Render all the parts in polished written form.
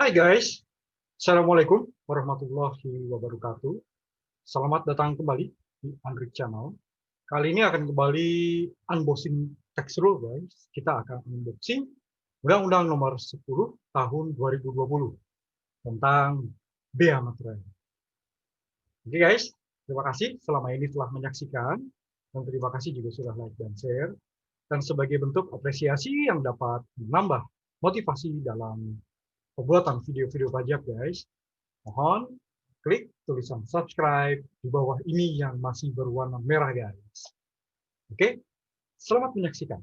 Hai guys, Assalamualaikum warahmatullahi wabarakatuh. Selamat datang kembali di Android Channel. Kali ini akan kembali unboxing text rule guys. Kita akan unboxing Undang-Undang Nomor 10 Tahun 2020 tentang bea materai. Oke guys, terima kasih selama ini telah menyaksikan dan terima kasih juga sudah like dan share. Dan sebagai bentuk apresiasi yang dapat menambah motivasi dalam pembuatan video-video pajak guys, mohon klik tulisan subscribe di bawah ini yang masih berwarna merah guys. Oke, selamat menyaksikan.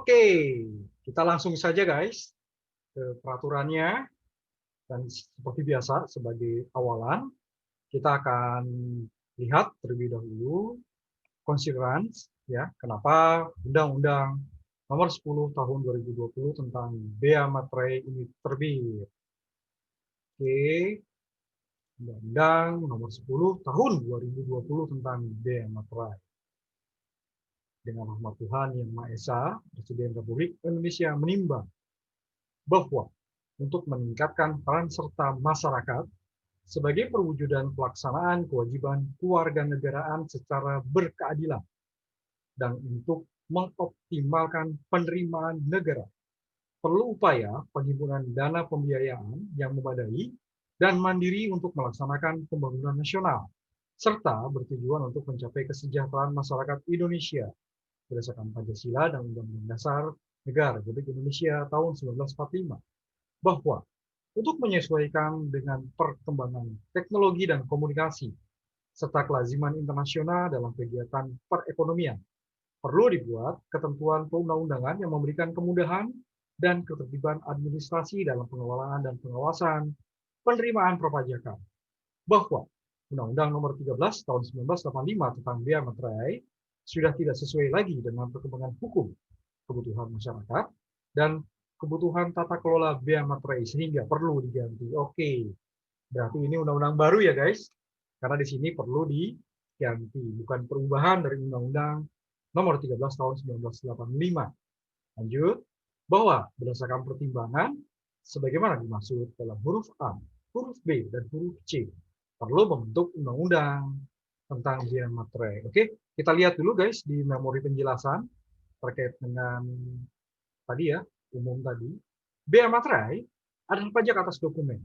Oke, kita langsung saja guys ke peraturannya. Dan seperti biasa, sebagai awalan, kita akan lihat terlebih dahulu considerance, ya, kenapa Undang-Undang Nomor 10 Tahun 2020 tentang bea materai ini terbit. Oke, Undang-Undang Nomor 10 Tahun 2020 tentang bea materai. Dengan rahmat Tuhan Yang Maha Esa, Presiden Republik Indonesia menimbang bahwa untuk meningkatkan peran serta masyarakat sebagai perwujudan pelaksanaan kewajiban kewarganegaraan secara berkeadilan dan untuk mengoptimalkan penerimaan negara, perlu upaya penghimpunan dana pembiayaan yang memadai dan mandiri untuk melaksanakan pembangunan nasional, serta bertujuan untuk mencapai kesejahteraan masyarakat Indonesia berdasarkan Pancasila dan Undang-Undang Dasar Negara Republik Indonesia tahun 1945, bahwa untuk menyesuaikan dengan perkembangan teknologi dan komunikasi serta kelaziman internasional dalam kegiatan perekonomian, perlu dibuat ketentuan perundang-undangan yang memberikan kemudahan dan ketertiban administrasi dalam pengelolaan dan pengawasan penerimaan perpajakan, bahwa Undang-Undang Nomor 13 Tahun 1985 tentang bea materai sudah tidak sesuai lagi dengan perkembangan hukum, kebutuhan masyarakat, dan kebutuhan tata kelola bea materai sehingga perlu diganti. Oke, berarti ini undang-undang baru ya guys, karena di sini perlu diganti, bukan perubahan dari Undang-Undang Nomor 13 Tahun 1985. Lanjut, bahwa berdasarkan pertimbangan sebagaimana dimaksud dalam huruf A, huruf B, dan huruf C, perlu membentuk undang-undang tentang bea materai. Oke, kita lihat dulu guys di memori penjelasan terkait dengan tadi ya, umum tadi. Bea materai adalah pajak atas dokumen.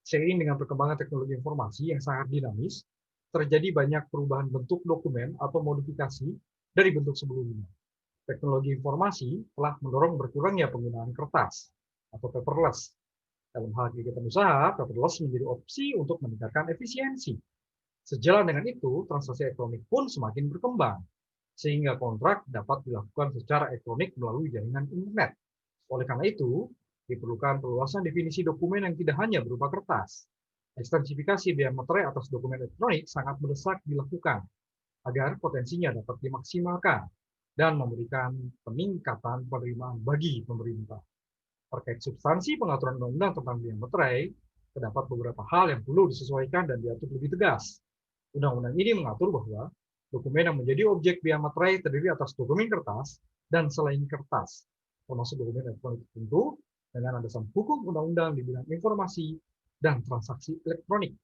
Seiring dengan perkembangan teknologi informasi yang sangat dinamis, terjadi banyak perubahan bentuk dokumen atau modifikasi dari bentuk sebelumnya. Teknologi informasi telah mendorong berkurangnya penggunaan kertas atau paperless. Dalam hal kegiatan usaha, paperless menjadi opsi untuk meningkatkan efisiensi. Sejalan dengan itu, transaksi elektronik pun semakin berkembang, sehingga kontrak dapat dilakukan secara elektronik melalui jaringan internet. Oleh karena itu, diperlukan perluasan definisi dokumen yang tidak hanya berupa kertas. Ekstensifikasi bea materai atas dokumen elektronik sangat mendesak dilakukan agar potensinya dapat dimaksimalkan dan memberikan peningkatan penerimaan bagi pemerintah. Terkait substansi pengaturan undang-undang tentang bea materai, terdapat beberapa hal yang perlu disesuaikan dan diatur lebih tegas. Undang-undang ini mengatur bahwa dokumen yang menjadi objek bea materai terdiri atas dokumen kertas dan selain kertas, termasuk dokumen elektronik tertentu dengan landasan hukum undang-undang di bidang informasi dan transaksi elektronik.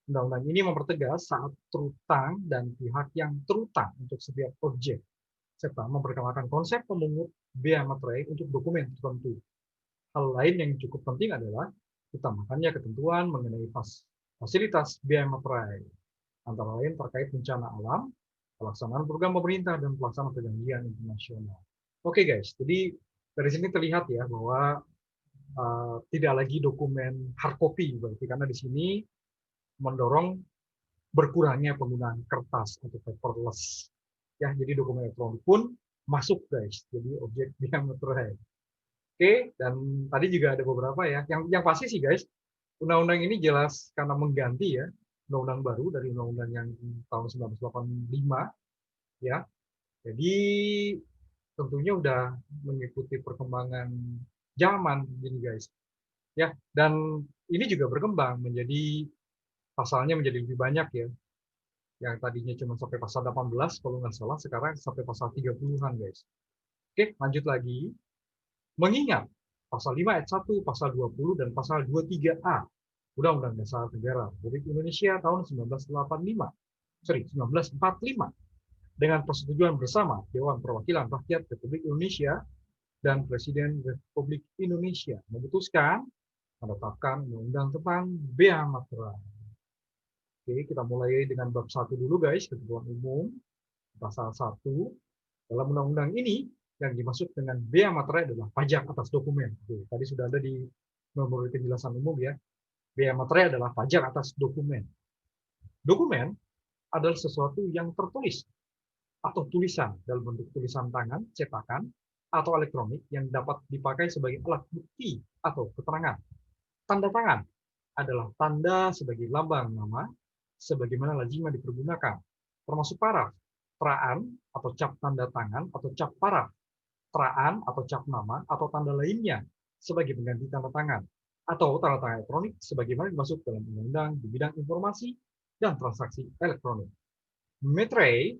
Undang-undang ini mempertegas saat terutang dan pihak yang terutang untuk setiap objek, serta memperkenalkan konsep pemungut bea materai untuk dokumen tertentu. Hal lain yang cukup penting adalah ditambahkannya ketentuan mengenai fasilitas bea materai, antara lain terkait bencana alam, pelaksanaan program pemerintah, dan pelaksanaan perjanjian internasional. Oke guys, jadi dari sini terlihat ya bahwa tidak lagi dokumen hard copy, berarti karena di sini mendorong berkurangnya penggunaan kertas atau paperless. Ya, jadi dokumen elektronik pun masuk guys, jadi objek bea materai. Oke, dan tadi juga ada beberapa ya. Yang pasti sih guys, undang-undang ini jelas karena mengganti ya, undang-undang baru dari undang-undang yang tahun 1985 ya. Jadi tentunya udah mengikuti perkembangan zaman gini guys. Ya, dan ini juga berkembang menjadi pasalnya menjadi lebih banyak ya. Yang tadinya cuma sampai pasal 18 kalau nggak salah, sekarang sampai pasal 30-an guys. Oke, lanjut lagi. Mengingat pasal 5 ayat 1, pasal 20 dan pasal 23A Undang-Undang Dasar Negara Republik Indonesia tahun 1945 dengan persetujuan bersama Dewan Perwakilan Rakyat Republik Indonesia dan Presiden Republik Indonesia memutuskan menetapkan undang-undang tentang bea materai. Oke, kita mulai dengan bab 1 dulu guys, ketentuan umum. Pasal 1, dalam undang-undang ini yang dimaksud dengan bea materai adalah pajak atas dokumen. Oke, tadi sudah ada di memori penjelasan umum ya. Bea materai adalah pajak atas dokumen. Dokumen adalah sesuatu yang tertulis atau tulisan dalam bentuk tulisan tangan, cetakan, atau elektronik yang dapat dipakai sebagai alat bukti atau keterangan. Tanda tangan adalah tanda sebagai lambang nama sebagaimana lazimnya dipergunakan, termasuk paraf, teraan atau cap tanda tangan atau cap paraf, teraan atau cap nama atau tanda lainnya sebagai pengganti tanda tangan, atau tanda tangan elektronik sebagaimana dimaksud dalam undang-undang di bidang informasi dan transaksi elektronik. Materai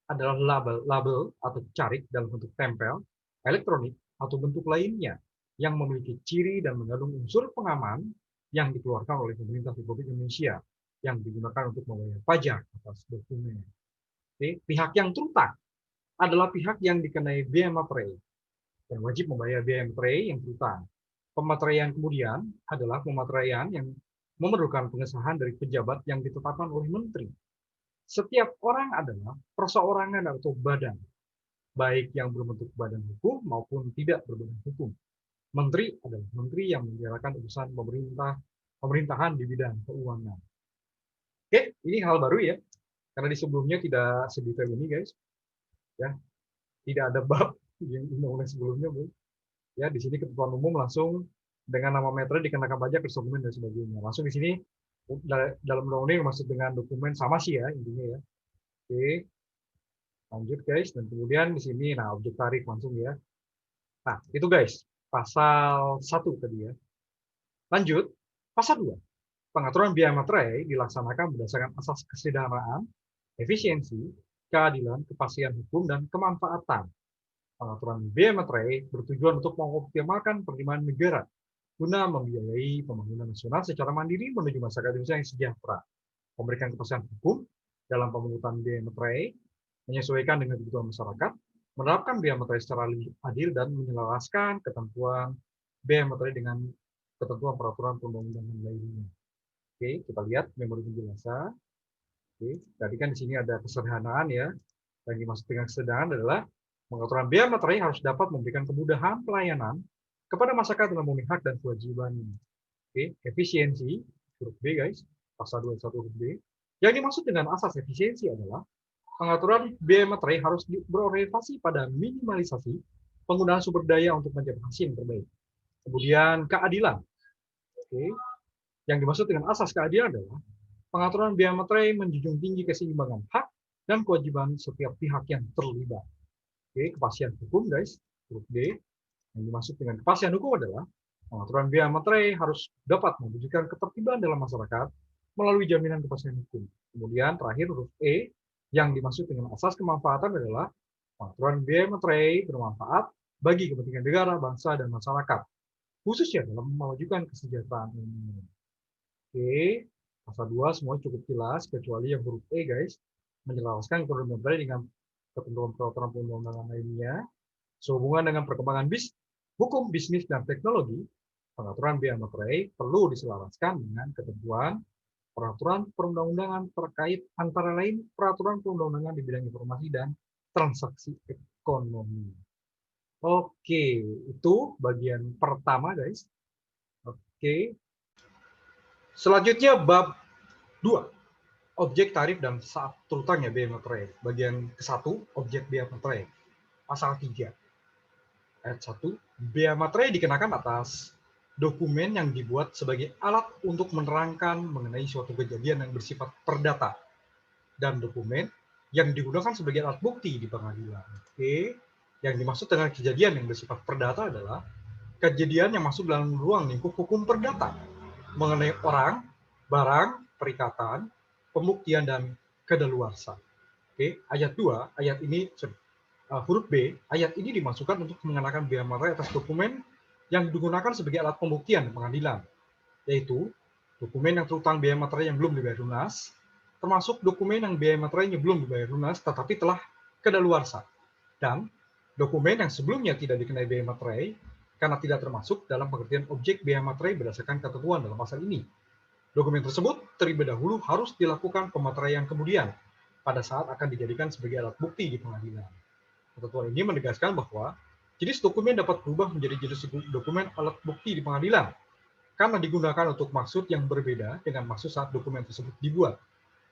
adalah label atau carik dalam bentuk tempel, elektronik, atau bentuk lainnya yang memiliki ciri dan mengandung unsur pengaman yang dikeluarkan oleh pemerintah Republik Indonesia yang digunakan untuk membayar pajak atas dokumen. Oke, pihak yang terutang adalah pihak yang dikenai bea materai dan wajib membayar bea materai yang terutang. Pemateraian kemudian adalah pemateraian yang memerlukan pengesahan dari pejabat yang ditetapkan oleh menteri. Setiap orang adalah perseorangan atau badan, baik yang berbentuk badan hukum maupun tidak berbadan hukum. Menteri adalah menteri yang menjalankan urusan pemerintahan di bidang keuangan. Oke, ini hal baru ya, karena di sebelumnya tidak sedetail ini guys. Ya, tidak ada bab yang undang-undang sebelumnya, Bu. Ya, di sini ketentuan umum langsung dengan nama materai dikenakan pajak, dokumen dan sebagainya. Langsung di sini dalam undang-undang maksud dengan dokumen sama sih ya intinya ya. Oke, lanjut guys, dan kemudian di sini nah objek tarik langsung ya. Nah, itu guys, pasal 1 tadi ya. Lanjut, pasal 2. Pengaturan biaya materai dilaksanakan berdasarkan asas kesederhanaan, efisiensi, keadilan, kepastian hukum, dan kemanfaatan. Pengaturan biaya materai bertujuan untuk mengoptimalkan penerimaan negara guna membiayai pembangunan nasional secara mandiri menuju masyarakat Indonesia yang sejahtera. Memberikan kepastian hukum dalam pemungutan biaya materai, menyesuaikan dengan kebutuhan masyarakat, menerapkan biaya materai secara lebih adil dan menyelaraskan ketentuan biaya materai dengan ketentuan peraturan perundang-undangan lainnya. Oke, kita lihat memori penjelasan. Oke, tadi kan di sini ada kesederhanaan ya. Yang dimaksud dengan kesederhanaan adalah pengaturan biaya materai harus dapat memberikan kemudahan pelayanan kepada masyarakat dalam memenuhi hak dan kewajibannya. Oke, efisiensi, huruf B guys, pasal 21 huruf B. Yang dimaksud dengan asas efisiensi adalah pengaturan biaya materai harus berorientasi pada minimalisasi penggunaan sumber daya untuk mencapai hasil yang terbaik. Kemudian keadilan. Oke. Yang dimaksud dengan asas keadilan adalah pengaturan biaya materai menjunjung tinggi keseimbangan hak dan kewajiban setiap pihak yang terlibat. Oke, kepastian hukum guys, huruf D. Yang dimaksud dengan kepastian hukum adalah pengaturan biaya materai harus dapat mewujudkan ketertiban dalam masyarakat melalui jaminan kepastian hukum. Kemudian terakhir huruf E, yang dimaksud dengan asas kemanfaatan adalah pengaturan biaya materai bermanfaat bagi kepentingan negara, bangsa, dan masyarakat, khususnya dalam memajukan kesejahteraan umum. Oke, Pasal 2 semua cukup jelas, kecuali yang huruf E, guys, menjelaskan ketentuan materai dengan ketentuan peraturan perundang-undangan lainnya, sehubungan dengan perkembangan hukum bisnis dan teknologi, pengaturan biaya materai perlu diselaraskan dengan ketentuan peraturan perundang-undangan terkait antara lain peraturan perundang-undangan di bidang informasi dan transaksi ekonomi. Oke, itu bagian pertama, guys. Oke. Selanjutnya bab 2. Objek tarif dan saat terutangnya biaya materai. Bagian ke-1, objek biaya materai. Pasal 3. Ayat 1, biaya materai dikenakan atas dokumen yang dibuat sebagai alat untuk menerangkan mengenai suatu kejadian yang bersifat perdata dan dokumen yang digunakan sebagai alat bukti di pengadilan. Oke, yang dimaksud dengan kejadian yang bersifat perdata adalah kejadian yang masuk dalam ruang lingkup hukum perdata mengenai orang, barang, perikatan, pembuktian, dan kedaluarsa. Oke, ayat 2, ayat ini, huruf B, ayat ini dimasukkan untuk mengenakan biaya materai atas dokumen yang digunakan sebagai alat pembuktian di pengadilan, yaitu dokumen yang terutang biaya materai yang belum dibayar lunas, termasuk dokumen yang biaya materainya belum dibayar lunas tetapi telah kedaluarsa, dan dokumen yang sebelumnya tidak dikenai biaya materai karena tidak termasuk dalam pengertian objek biaya materai berdasarkan ketentuan dalam pasal ini. Dokumen tersebut terlebih dahulu harus dilakukan pemateraian kemudian pada saat akan dijadikan sebagai alat bukti di pengadilan. Ketentuan ini menegaskan bahwa jenis dokumen dapat berubah menjadi jenis dokumen alat bukti di pengadilan karena digunakan untuk maksud yang berbeda dengan maksud saat dokumen tersebut dibuat.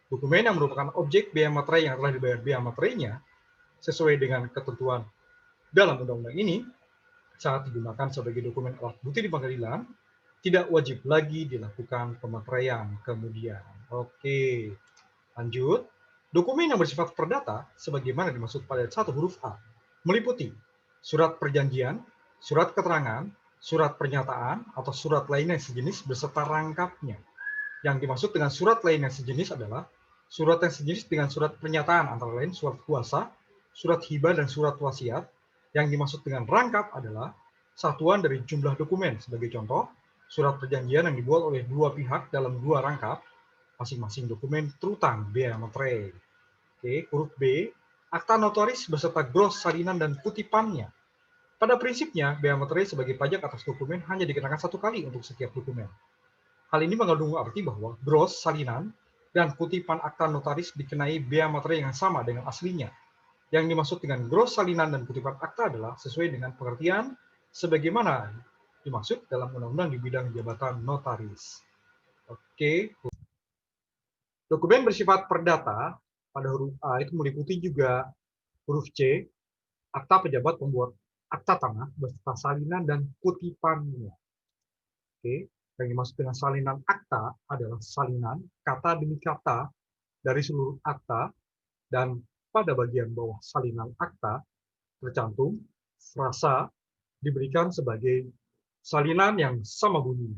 Dokumen yang merupakan objek biaya materai yang telah dibayar biaya materainya sesuai dengan ketentuan dalam undang-undang ini saat digunakan sebagai dokumen alat bukti di pengadilan tidak wajib lagi dilakukan pemateraian kemudian. Oke, lanjut. Dokumen yang bersifat perdata sebagaimana dimaksud pada ayat 1 huruf A meliputi surat perjanjian, surat keterangan, surat pernyataan, atau surat lain yang sejenis beserta rangkapnya. Yang dimaksud dengan surat lain yang sejenis adalah surat yang sejenis dengan surat pernyataan, antara lain surat kuasa, surat hibah, dan surat wasiat. Yang dimaksud dengan rangkap adalah satuan dari jumlah dokumen. Sebagai contoh, surat perjanjian yang dibuat oleh dua pihak dalam dua rangkap, masing-masing dokumen terutang biaya materai. Oke, huruf B, akta notaris beserta gros salinan dan kutipannya. Pada prinsipnya, biaya materai sebagai pajak atas dokumen hanya dikenakan satu kali untuk setiap dokumen. Hal ini mengandung arti bahwa gros salinan dan kutipan akta notaris dikenai biaya materai yang sama dengan aslinya. Yang dimaksud dengan gros salinan dan kutipan akta adalah sesuai dengan pengertian sebagaimana dimaksud dalam undang-undang di bidang jabatan notaris. Oke. Dokumen bersifat perdata pada huruf A itu meliputi juga huruf C, akta pejabat pembuat akta tanah beserta salinan dan kutipannya. Oke, yang dimaksud dengan salinan akta adalah salinan kata demi kata dari seluruh akta, dan pada bagian bawah salinan akta tercantum frasa diberikan sebagai salinan yang sama bunyinya.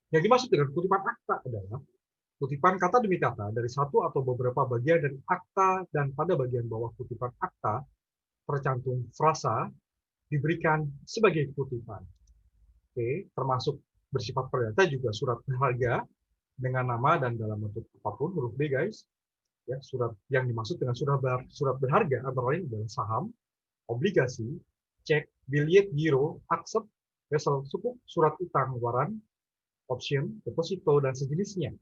Yang dimaksud dengan kutipan akta adalah kutipan kata demi kata dari satu atau beberapa bagian dari akta, dan pada bagian bawah kutipan akta tercantum frasa diberikan sebagai kutipan. Oke, termasuk bersifat perdata juga surat berharga dengan nama dan dalam bentuk apapun, huruf B, guys. Ya, surat yang dimaksud dengan surat berharga antara lain adalah saham, obligasi, cek, biliet giro, aksep, wesel sukuk, surat utang, waran, option, deposito, dan sejenisnya.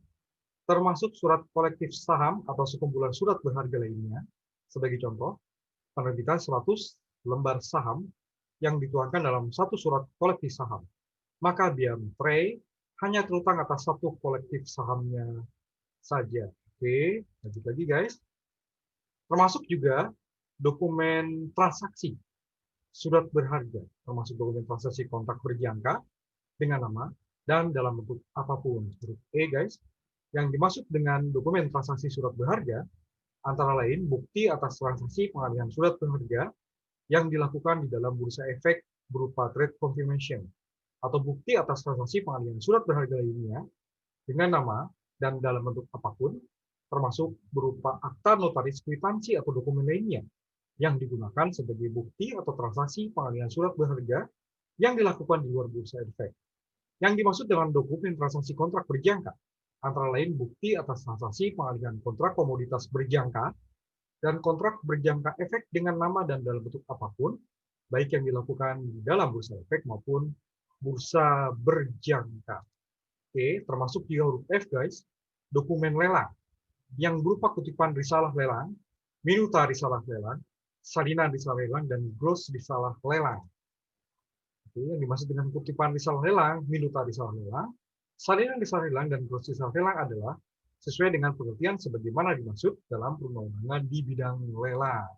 Termasuk surat kolektif saham atau sekumpulan surat berharga lainnya. Sebagai contoh, penerbitan 100 lembar saham yang dituangkan dalam satu surat kolektif saham. Maka biaya materai hanya terutang atas satu kolektif sahamnya saja. Oke, lanjut lagi, guys. Termasuk juga dokumen transaksi, surat berharga, termasuk dokumen transaksi kontrak berjangka dengan nama dan dalam bentuk apapun. Huruf E, guys. Yang dimaksud dengan dokumen transaksi surat berharga antara lain bukti atas transaksi pengalihan surat berharga yang dilakukan di dalam bursa efek berupa trade confirmation, atau bukti atas transaksi pengalihan surat berharga lainnya dengan nama dan dalam bentuk apapun, termasuk berupa akta notaris kwitansi atau dokumen lainnya yang digunakan sebagai bukti atau transaksi pengalihan surat berharga yang dilakukan di luar bursa efek. Yang dimaksud dengan dokumen transaksi kontrak berjangka antara lain bukti atas transaksi pengalihan kontrak komoditas berjangka dan kontrak berjangka efek dengan nama dan dalam bentuk apapun, baik yang dilakukan di dalam bursa efek maupun bursa berjangka. Oke, termasuk juga huruf F, guys, dokumen lelang yang berupa kutipan risalah lelang, minuta risalah lelang, salinan risalah lelang, dan gross risalah lelang. Oke, yang dimaksud dengan kutipan risalah lelang, minuta risalah lelang, salinan risalah lelang, dan gross risalah lelang adalah sesuai dengan pengertian sebagaimana dimaksud dalam perundang-undangan di bidang lelang.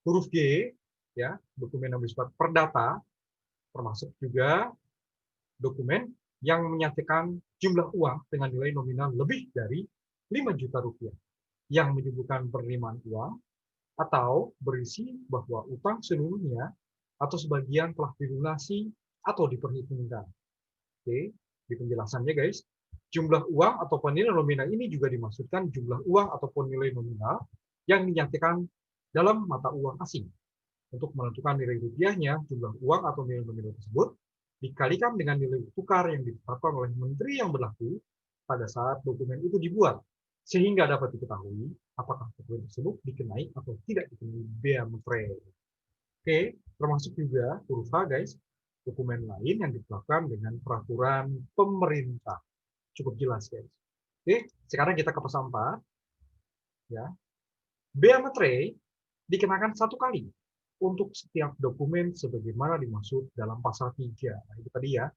Huruf G, ya, dokumen yang bersifat perdata, termasuk juga dokumen yang menyatakan jumlah uang dengan nilai nominal lebih dari 5 juta rupiah, yang menyebutkan penerimaan uang, atau berisi bahwa utang seluruhnya atau sebagian telah dilunasi atau diperhitungkan. Oke, di penjelasannya guys, jumlah uang ataupun nilai nominal ini juga dimaksudkan jumlah uang ataupun nilai nominal yang dinyatakan dalam mata uang asing. Untuk menentukan nilai rupiahnya, jumlah uang atau nilai nominal tersebut dikalikan dengan nilai tukar yang ditetapkan oleh menteri yang berlaku pada saat dokumen itu dibuat, sehingga dapat diketahui apakah dokumen tersebut dikenai atau tidak dikenai bea materai. Oke, termasuk juga huruf H, guys, dokumen lain yang ditetapkan dengan peraturan pemerintah. Cukup jelas, guys. Oke, sekarang kita ke pasal 4. Ya. Bea materai dikenakan satu kali untuk setiap dokumen sebagaimana dimaksud dalam pasal 3. Nah, itu tadi ya,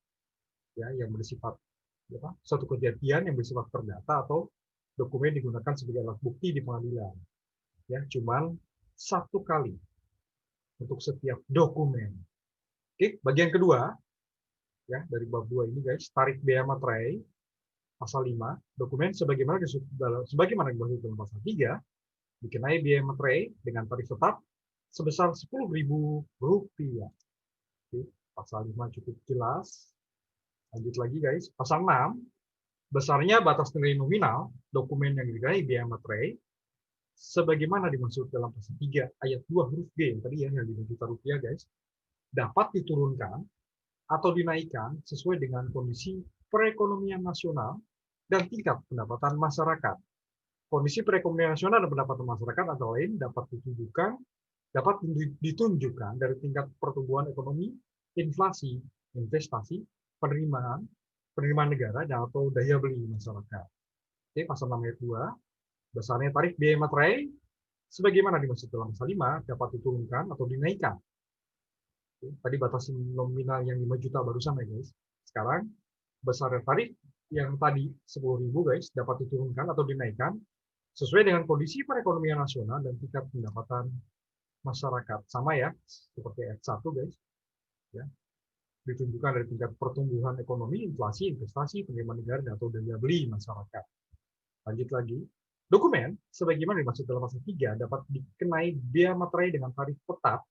yang bersifat suatu kejadian yang bersifat perdata atau dokumen digunakan sebagai alat bukti di pengadilan. Ya, cuman satu kali untuk setiap dokumen. Oke, bagian kedua ya dari bab 2 ini guys, tarif bea materai pasal 5, dokumen sebagaimana dimaksud dalam pasal 3 dikenai biaya materai dengan tarif tetap sebesar Rp10.000. Oke, pasal 5 cukup jelas. Lanjut lagi guys, pasal 6, besarnya batas nilai nominal dokumen yang dikenai biaya materai sebagaimana dimaksud dalam pasal 3 ayat 2 huruf B yang tadi yang 5 juta rupiah guys, dapat diturunkan atau dinaikkan sesuai dengan kondisi perekonomian nasional dan tingkat pendapatan masyarakat. Kondisi perekonomian nasional dan pendapatan masyarakat antara lain dapat ditunjukkan dari tingkat pertumbuhan ekonomi, inflasi, investasi, penerimaan negara, dan atau daya beli masyarakat. Oke, pasal 6 ayat 2, besarnya tarif biaya materai sebagaimana dimaksud dalam pasal 5 dapat diturunkan atau dinaikkan. Oke, tadi batas nominal yang 5 juta barusan ya guys. Sekarang besarnya tarif yang tadi 10.000 guys dapat diturunkan atau dinaikkan sesuai dengan kondisi perekonomian nasional dan tingkat pendapatan masyarakat. Sama ya, seperti ayat 1 guys. Ya. Ditunjukkan dari tingkat pertumbuhan ekonomi, inflasi, investasi, penerimaan negara, atau daya beli masyarakat. Lanjut lagi. Dokumen, sebagaimana dimaksud dalam pasal 3, dapat dikenai bea materai dengan tarif tetap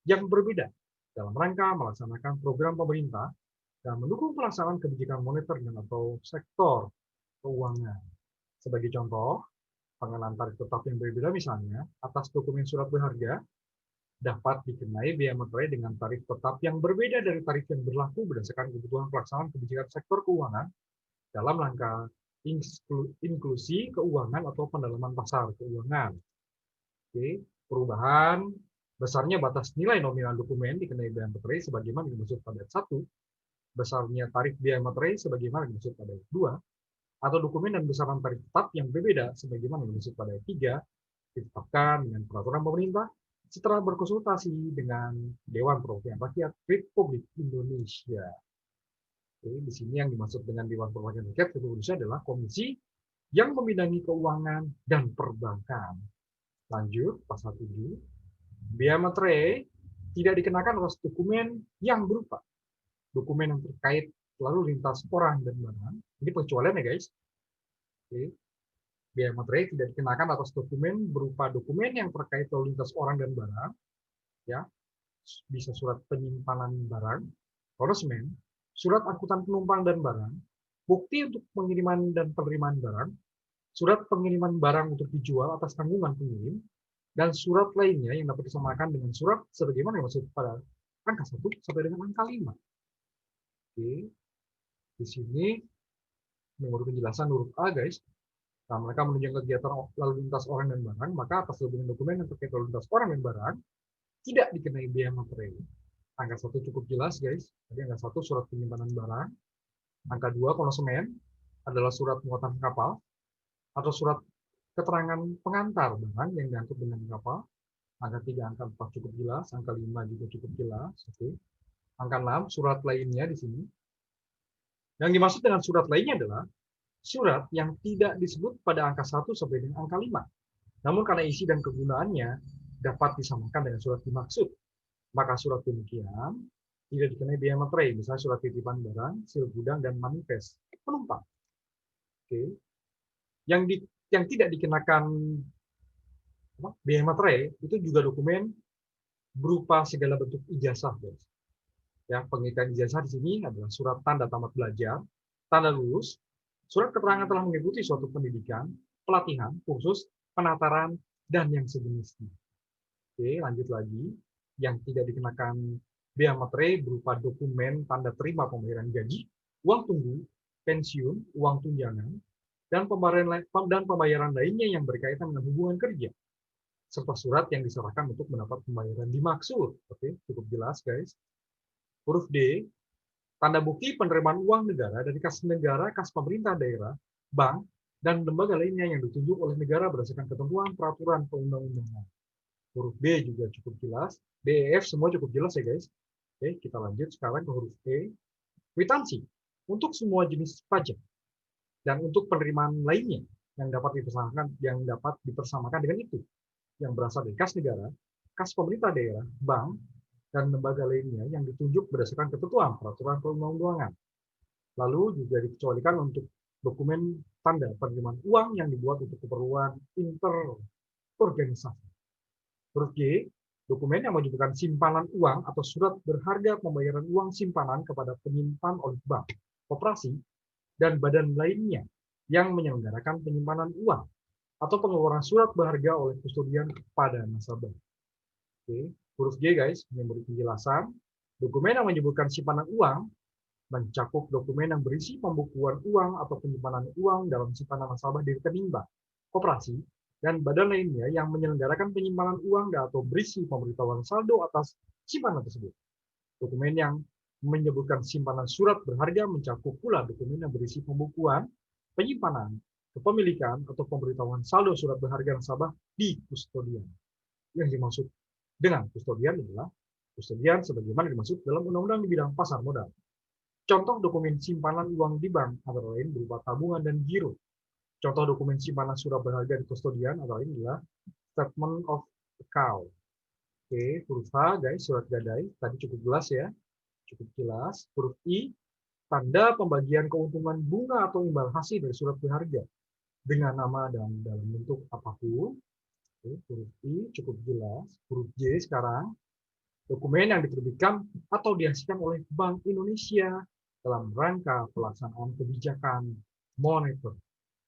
yang berbeda dalam rangka melaksanakan program pemerintah dan mendukung pelaksanaan kebijakan moneter dan atau sektor keuangan. Sebagai contoh, pengenaan tarif tetap yang berbeda misalnya, atas dokumen surat berharga, dapat dikenai bea materai dengan tarif tetap yang berbeda dari tarif yang berlaku berdasarkan kebutuhan pelaksanaan kebijakan sektor keuangan dalam rangka inklusi keuangan atau pendalaman pasar keuangan. Oke, perubahan besarnya batas nilai nominal dokumen dikenai bea materai sebagaimana dimaksud pada ayat 1, besarnya tarif bea materai sebagaimana dimaksud pada ayat 2, atau dokumen dan besaran tarif tetap yang berbeda sebagaimana dimaksud pada ayat 3 ditetapkan dengan peraturan pemerintah setelah berkonsultasi dengan Dewan Perwakilan Rakyat Republik Indonesia. Oke, di sini yang dimaksud dengan Dewan Perwakilan Rakyat Republik Indonesia adalah komisi yang membidangi keuangan dan perbankan. Lanjut, pasal 7. Bea materai tidak dikenakan atas dokumen yang berupa dokumen yang terkait lalu lintas orang dan barang. Ini pengecualian ya guys. Oke. Bea materai tidak dikenakan atas dokumen berupa dokumen yang terkait lalu lintas orang dan barang. Ya, bisa surat penyimpanan barang, endorsement, surat angkutan penumpang dan barang, bukti untuk pengiriman dan penerimaan barang, surat pengiriman barang untuk dijual atas tanggungan pengirim, dan surat lainnya yang dapat disamakan dengan surat sebagaimana dimaksud pada angka 1 sampai dengan angka 5. Oke. Di sini memberi penjelasan huruf A, guys. Nah, mereka menunjukkan kegiatan lalu lintas orang dan barang, maka atas dokumen yang terkait lalu lintas orang dan barang tidak dikenai biaya materai. Angka 1 cukup jelas, guys. Jadi angka 1 surat penyimpanan barang. Angka 2 konsumen adalah surat muatan kapal atau surat keterangan pengantar barang yang diangkut dengan kapal. Angka 3, angka 4 cukup jelas, angka 5 juga cukup jelas. Oke. Angka 6 surat lainnya di sini. Yang dimaksud dengan surat lainnya adalah surat yang tidak disebut pada angka 1 sampai dengan angka 5. Namun karena isi dan kegunaannya dapat disamakan dengan surat dimaksud, maka surat demikian tidak dikenai biaya materai, misalnya surat titipan barang, sil gudang, dan manifest penumpang. Oke. Yang tidak dikenakan biaya materai itu juga dokumen berupa segala bentuk ijazah, guys. Ya, pengikat ijazah di sini adalah surat tanda tamat belajar, tanda lulus, surat keterangan telah mengikuti suatu pendidikan, pelatihan, kursus, penataran, dan yang sejenisnya. Oke, lanjut lagi. Yang tidak dikenakan biaya materai berupa dokumen tanda terima pembayaran gaji, uang tunggu, pensiun, uang tunjangan, dan pembayaran lainnya yang berkaitan dengan hubungan kerja, serta surat yang diserahkan untuk mendapat pembayaran dimaksud. Oke, cukup jelas, guys. Huruf D, tanda bukti penerimaan uang negara dari kas negara, kas pemerintah daerah, bank, dan lembaga lainnya yang ditunjuk oleh negara berdasarkan ketentuan peraturan perundang-undangan. Huruf B juga cukup jelas. D, E, F semua cukup jelas ya, guys. Oke, kita lanjut sekarang ke huruf E. Kwitansi untuk semua jenis pajak dan untuk penerimaan lainnya yang dapat dipersamakan dengan itu, yang berasal dari kas negara, kas pemerintah daerah, bank, dan lembaga lainnya yang ditunjuk berdasarkan ketentuan peraturan perundang-undangan. Lalu juga dikecualikan untuk dokumen tanda penerimaan uang yang dibuat untuk keperluan interorganisasi. Huruf G, dokumen yang menyebutkan simpanan uang atau surat berharga pembayaran uang simpanan kepada penyimpan oleh bank, koperasi, dan badan lainnya yang menyelenggarakan penyimpanan uang atau pengeluaran surat berharga oleh kustodian kepada nasabah. Oke. Huruf G, guys, memberi penjelasan. Dokumen yang menyebutkan simpanan uang mencakup dokumen yang berisi pembukuan uang atau penyimpanan uang dalam simpanan nasabah di rekening bank, koperasi, dan badan lainnya yang menyelenggarakan penyimpanan uang atau berisi pemberitahuan saldo atas simpanan tersebut. Dokumen yang menyebutkan simpanan surat berharga mencakup pula dokumen yang berisi pembukuan, penyimpanan, kepemilikan, atau pemberitahuan saldo surat berharga nasabah di kustodian. Yang dimaksud dengan kustodian adalah kustodian sebagaimana dimaksud dalam undang-undang di bidang pasar modal. Contoh dokumen simpanan uang di bank antara lain berupa tabungan dan giro. Contoh dokumen simpanan surat berharga di kustodian antara lain adalah statement of account. Oke, huruf H, guys, surat gadai tadi cukup jelas ya, cukup jelas. Huruf I, tanda pembagian keuntungan bunga atau imbal hasil dari surat berharga dengan nama dan dalam bentuk apapun. Huruf I cukup jelas. Huruf J sekarang, dokumen yang diterbitkan atau dihasilkan oleh Bank Indonesia dalam rangka pelaksanaan kebijakan moneter.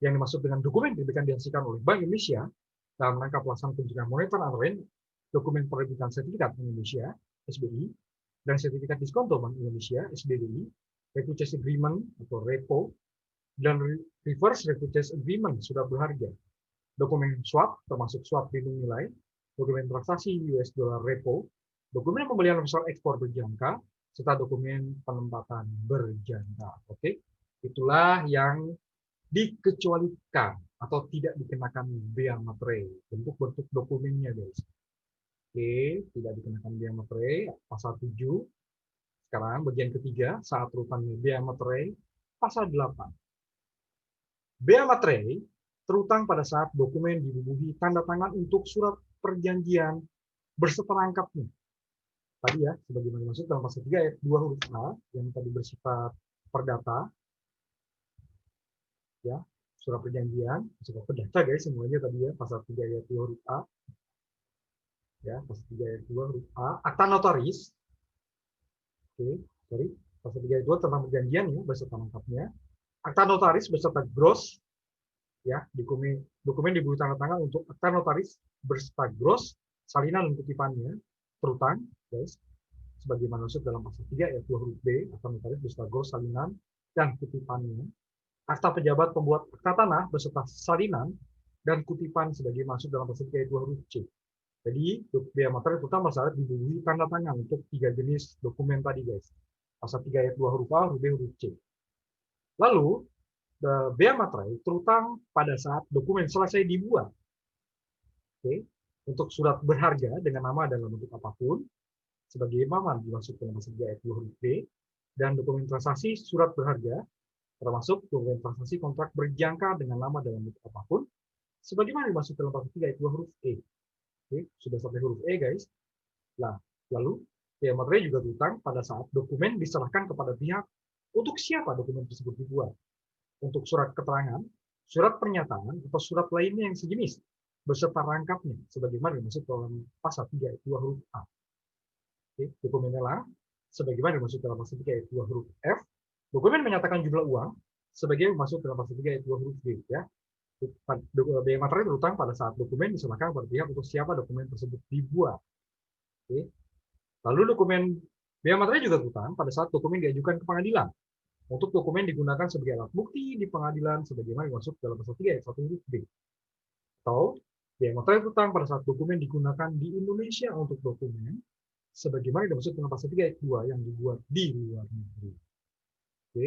Yang dimaksud dengan dokumen diterbitkan dihasilkan oleh Bank Indonesia dalam rangka pelaksanaan kebijakan moneter antara lain dokumen penerbitan sertifikat Indonesia (SBI) dan sertifikat diskonto Bank Indonesia (SBDI), repurchase agreement atau repo, dan reverse repurchase agreement surat berharga. Dokumen swap termasuk swap lindung nilai, dokumen transaksi US dollar repo, dokumen pembelian besar ekspor berjangka, serta dokumen penempatan berjangka. Oke, itulah yang dikecualikan atau tidak dikenakan biaya materai. Bentuk-bentuk dokumennya, guys. Oke, tidak dikenakan biaya materai, pasal 7. Sekarang bagian ketiga, saat urutannya biaya materai, pasal 8. Biaya materai terutang pada saat dokumen dibubuhi tanda tangan untuk surat perjanjian berserta rangkapnya. Tadi ya, sebagaimana dimaksud dalam pasal 3 ayat 2 huruf A yang tadi bersifat perdata. Ya, surat perjanjian bersifat perdata, guys, semuanya tadi ya, pasal 3 ayat 2 huruf A. Ya, pasal 3 ayat 2 huruf A. Akta notaris. Oke, sorry. Pasal 3 ayat 2 tentang perjanjian ya, beserta rangkapnya. Akta notaris beserta gross. Ya, dokumen diberi tanda tangan untuk akta notaris beserta gross, salinan dan kutipannya, terutang, guys, sebagaimana maksud dalam pasal 3 ayat 2 huruf B, akta notaris beserta gross, salinan dan kutipannya. akta pejabat pembuat akta tanah beserta salinan dan kutipan sebagai masuk dalam pasal 3 ayat 2 huruf C. Jadi biaya materai terutama syarat dibubuhi tanda tangan untuk 3 jenis dokumen tadi guys. Pasal 3 ayat 2 huruf A, huruf B, huruf C. Lalu biaya materai terutang pada saat dokumen selesai dibuat. Oke. Untuk surat berharga dengan nama dalam bentuk apapun, sebagaimana dimaksud dalam pasal 3 ayat 2 huruf B, dan dokumen transaksi surat berharga, termasuk dokumen transaksi kontrak berjangka dengan nama dalam bentuk apapun, sebagaimana dimaksud dalam pasal 3 ayat 2 huruf E. Oke, sudah sampai huruf E, guys. Nah, lalu biaya materai juga terutang pada saat dokumen diserahkan kepada pihak untuk siapa dokumen tersebut dibuat. Untuk surat keterangan, surat pernyataan, atau surat lainnya yang sejenis, beserta rangkapnya, sebagaimana dimaksud dalam pasal 3 ayat 2 huruf A. Oke, dokumen lelang, sebagaimana dimaksud dalam pasal 3 ayat 2 huruf F. Dokumen menyatakan jumlah uang, sebagaimana dimaksud dalam pasal 3 ayat 2 huruf D. Ya. Biaya materai terutang pada saat dokumen diserahkan kepada pihak untuk siapa dokumen tersebut dibuat. Oke. Lalu dokumen biaya materai juga terutang pada saat dokumen diajukan ke pengadilan. Untuk dokumen digunakan sebagai alat bukti di pengadilan sebagaimana dimaksud dalam pasal 3 ayat 1 huruf B. Atau biaya materai terutang pada saat dokumen digunakan di Indonesia untuk dokumen sebagaimana dimaksud dalam pasal 3 ayat 2 yang dibuat di luar negeri. Oke.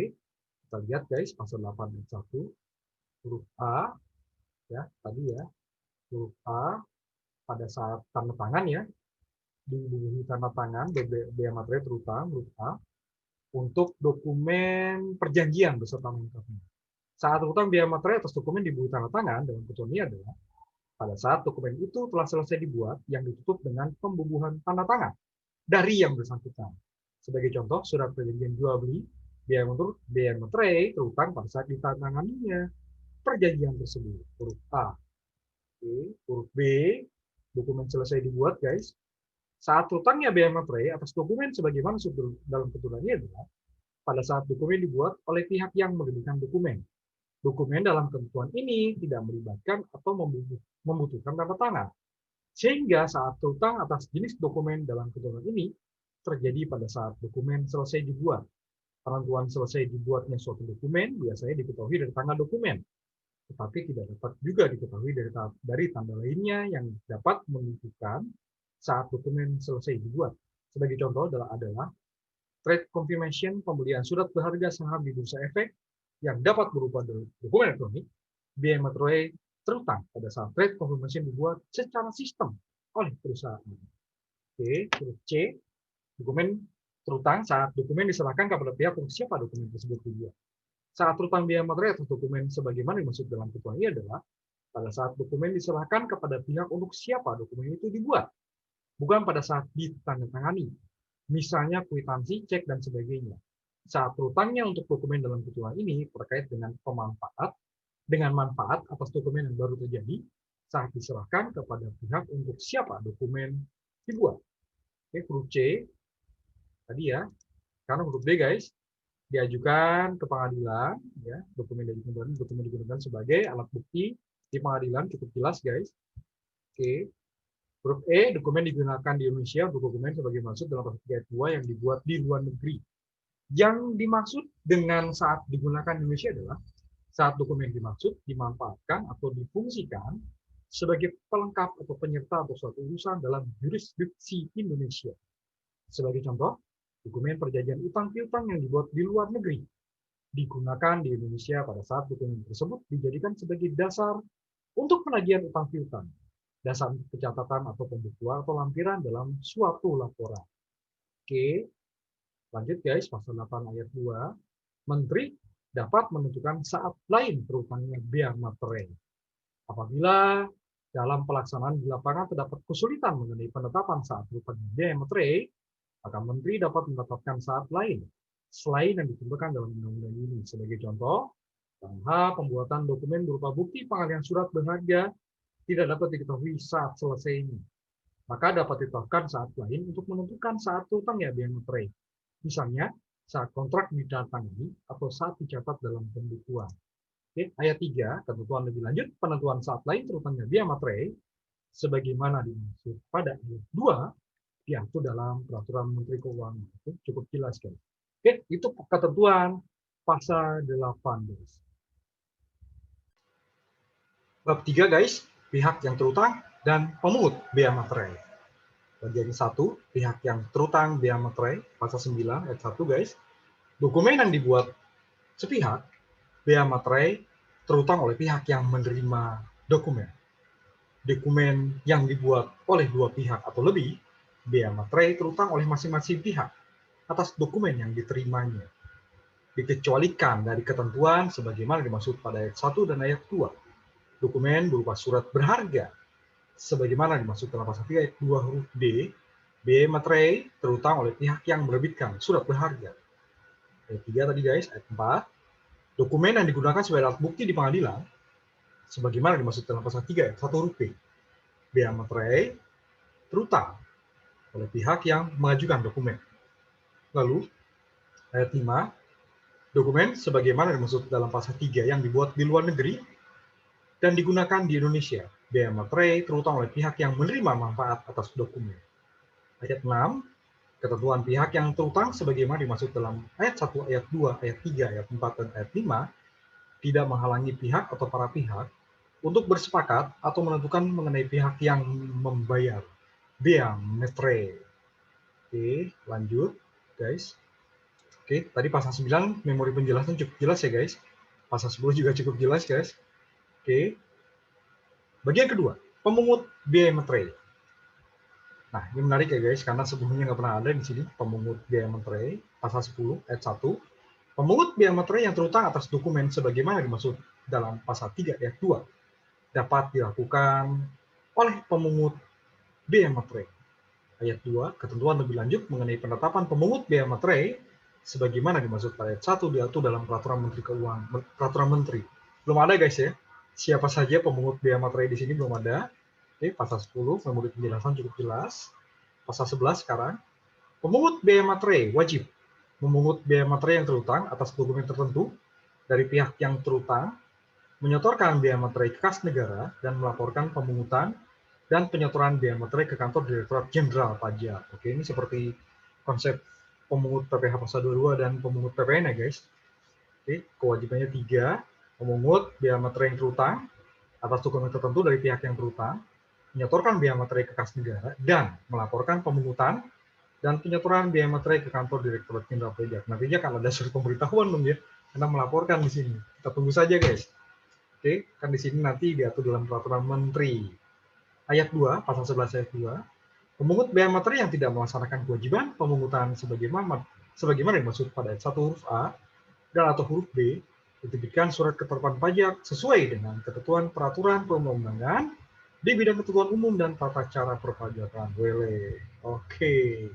Kita lihat guys pasal 8 ayat 1 huruf A, ya tadi ya, huruf A pada saat tanda tangan ya, dibubuhi tanda tangan biaya materai terutang huruf A untuk dokumen perjanjian beserta lengkapnya. Saat terutang biaya materai atas dokumen dibubuhi tanda tangan dalam ketentuan ini adalah pada saat dokumen itu telah selesai dibuat yang ditutup dengan pembubuhan tanda tangan dari yang bersangkutan. Sebagai contoh, surat perjanjian jual beli biaya materai terutang pada saat ditandatanganinya perjanjian tersebut, huruf A. Oke, huruf B, dokumen selesai dibuat, guys. Saat terutangnya biaya materai atas dokumen sebagaimana dalam ketentuan ini adalah pada saat dokumen dibuat oleh pihak yang menerbitkan dokumen. Dokumen dalam ketentuan ini tidak melibatkan atau membutuhkan tanda tangan. Sehingga saat terutang atas jenis dokumen dalam ketentuan ini terjadi pada saat dokumen selesai dibuat. Penentuan selesai dibuatnya suatu dokumen biasanya diketahui dari tanggal dokumen, tetapi tidak dapat juga diketahui dari tanda lainnya yang dapat menunjukkan saat dokumen selesai dibuat. Sebagai contoh adalah trade confirmation, pembelian surat berharga saham di bursa efek yang dapat berupa dokumen elektronik, biaya materai terutang pada saat trade confirmation dibuat secara sistem oleh perusahaan. Oke, huruf C, dokumen terutang saat dokumen diserahkan kepada pihak untuk siapa dokumen tersebut dibuat. Saat terutang biaya materai atas dokumen sebagaimana dimaksud dalam ketentuan ini adalah pada saat dokumen diserahkan kepada pihak untuk siapa dokumen itu dibuat, bukan pada saat ditandatangani, misalnya kwitansi, cek, dan sebagainya. Saat terutangnya untuk dokumen dalam ketentuan ini terkait dengan manfaat atas dokumen yang baru terjadi saat diserahkan kepada pihak untuk siapa dokumen dibuat. Oke, huruf C tadi ya, karena huruf D guys diajukan ke pengadilan, ya dokumen digunakan sebagai alat bukti di pengadilan, cukup jelas guys. Oke, huruf E, dokumen digunakan di Indonesia untuk dokumen sebagai maksud dalam pasal 3 ayat 2 yang dibuat di luar negeri. Yang dimaksud dengan saat digunakan di Indonesia adalah saat dokumen dimaksud dimanfaatkan atau difungsikan sebagai pelengkap atau penyerta atau suatu urusan dalam jurisdiksi Indonesia. Sebagai contoh, dokumen perjanjian utang piutang yang dibuat di luar negeri digunakan di Indonesia pada saat dokumen tersebut dijadikan sebagai dasar untuk penagihan utang piutang, dasar pencatatan atau pembukuan atau lampiran dalam suatu laporan. Oke, lanjut guys, pasal 8 ayat 2, Menteri dapat menentukan saat lain terutangnya biaya materai. Apabila dalam pelaksanaan di lapangan terdapat kesulitan mengenai penetapan saat terutangnya biaya materai, maka Menteri dapat menetapkan saat lain selain yang ditentukan dalam undang-undang ini. Sebagai contoh, dalam hal pembuatan dokumen berupa bukti pengalihan surat berharga tidak dapat diketahui saat selesainya, maka dapat ditetapkan saat lain untuk menentukan saat terutangnya biaya materai. Misalnya, saat kontrak ditandatangani atau saat dicatat dalam pembukuan. Oke, ayat 3, ketentuan lebih lanjut, penentuan saat lain terutangnya biaya materai sebagaimana dimaksud pada ayat 2 diatur dalam peraturan Menteri Keuangan. Itu cukup jelas kan. Oke, itu ketentuan pasal 8 guys. Bab 3 guys, pihak yang terutang dan pemungut bea materai. Bagian 1, pihak yang terutang bea materai, pasal 9 ayat 1 guys. Dokumen yang dibuat sepihak, bea materai terutang oleh pihak yang menerima dokumen. Dokumen yang dibuat oleh dua pihak atau lebih, bea materai terutang oleh masing-masing pihak atas dokumen yang diterimanya. Dikecualikan dari ketentuan sebagaimana dimaksud pada ayat 1 dan ayat 2. Dokumen berupa surat berharga sebagaimana dimaksud dalam pasal 3 ayat 2 huruf D, bea materai terutang oleh pihak yang menerbitkan surat berharga. Ayat 3 tadi guys, ayat 4, dokumen yang digunakan sebagai alat bukti di pengadilan sebagaimana dimaksud dalam pasal 3 ayat 1 huruf B. Bea materai terutang oleh pihak yang mengajukan dokumen. Lalu, ayat 5, dokumen sebagaimana dimaksud dalam pasal 3 yang dibuat di luar negeri dan digunakan di Indonesia. Bea materai terutang oleh pihak yang menerima manfaat atas dokumen. Ayat 6, ketentuan pihak yang terutang sebagaimana dimaksud dalam ayat 1, ayat 2, ayat 3, ayat 4, dan ayat 5 tidak menghalangi pihak atau para pihak untuk bersepakat atau menentukan mengenai pihak yang membayar bea materai. Oke, lanjut guys. Oke, tadi pasal 9 memori penjelasan cukup jelas ya guys. Pasal 10 juga cukup jelas guys. Oke. Bagian kedua, pemungut biaya materai. Nah, ini menarik ya guys, karena sebelumnya nggak pernah ada di sini pemungut biaya materai, pasal 10 ayat 1. Pemungut biaya materai yang terutang atas dokumen sebagaimana dimaksud dalam pasal 3 ayat 2 dapat dilakukan oleh pemungut biaya materai. Ayat 2, ketentuan lebih lanjut mengenai penetapan pemungut biaya materai sebagaimana dimaksud pada ayat 1 diatur dalam peraturan Menteri Keuangan, peraturan Menteri. Belum ada guys ya. Siapa saja pemungut biaya materai di sini belum ada. Oke, pasal 10 memori penjelasan cukup jelas. Pasal 11 sekarang, pemungut biaya materai wajib memungut biaya materai yang terutang atas dokumen tertentu dari pihak yang terutang, menyetorkan biaya materai ke kas negara dan melaporkan pemungutan dan penyetoran biaya materai ke kantor Direktorat Jenderal Pajak. Oke, ini seperti konsep pemungut PPh pasal 22 dan pemungut PPN ya guys. Oke, kewajibannya 3, memungut biaya materai yang terutang atas dokumen tertentu dari pihak yang terutang, menyetorkan biaya materai ke kas negara, dan melaporkan pemungutan dan penyetoran biaya materai ke kantor Direktorat Jenderal Pajak. Nantinya kan ada surat pemberitahuan dong ya, karena melaporkan di sini. Kita tunggu saja guys. Oke, kan di sini nanti diatur dalam peraturan Menteri. Ayat 2, pasal 11 ayat 2, pemungut biaya materai yang tidak melaksanakan kewajiban pemungutan sebagaimana dimaksud pada ayat 1 huruf A dan atau huruf B, diterbitkan surat ketetapan pajak sesuai dengan ketentuan peraturan perundang-undangan di bidang ketentuan umum dan tata cara perpajakan. Oke.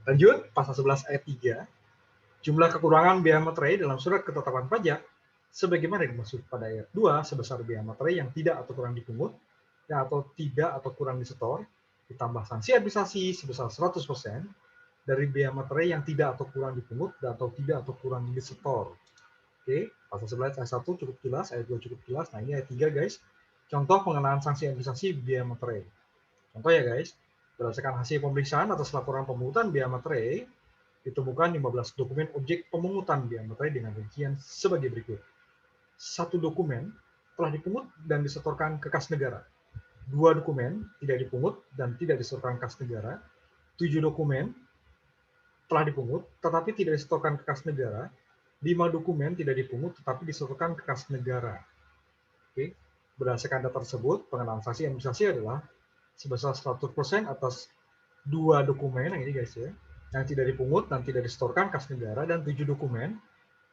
Lanjut, pasal 11 ayat 3, jumlah kekurangan biaya materai dalam surat ketetapan pajak sebagaimana dimaksud pada ayat 2 sebesar biaya materai yang tidak atau kurang dipungut dan atau tidak atau kurang disetor, ditambah sanksi administrasi sebesar 100% dari biaya materai yang tidak atau kurang dipungut dan atau tidak atau kurang disetor. Oke, pasal 11 ayat 1 cukup jelas, ayat 2 cukup jelas. Nah, ini ayat 3 guys. Contoh pengenaan sanksi administrasi biaya materai. Contoh ya guys, berdasarkan hasil pemeriksaan atas laporan pemungutan biaya materai, ditemukan 15 dokumen objek pemungutan biaya materai dengan rincian sebagai berikut. 1 dokumen telah dipungut dan disetorkan ke kas negara. 2 dokumen tidak dipungut dan tidak disetorkan ke kas negara. 7 dokumen telah dipungut tetapi tidak disetorkan ke kas negara. 5 dokumen tidak dipungut tetapi disetorkan ke kas negara. Oke. Berdasarkan data tersebut, pengenaan sanksi administrasi adalah sebesar 100% atas 2 dokumen yang ini guys ya, yang tidak dipungut dan tidak disetorkan kas negara, dan 7 dokumen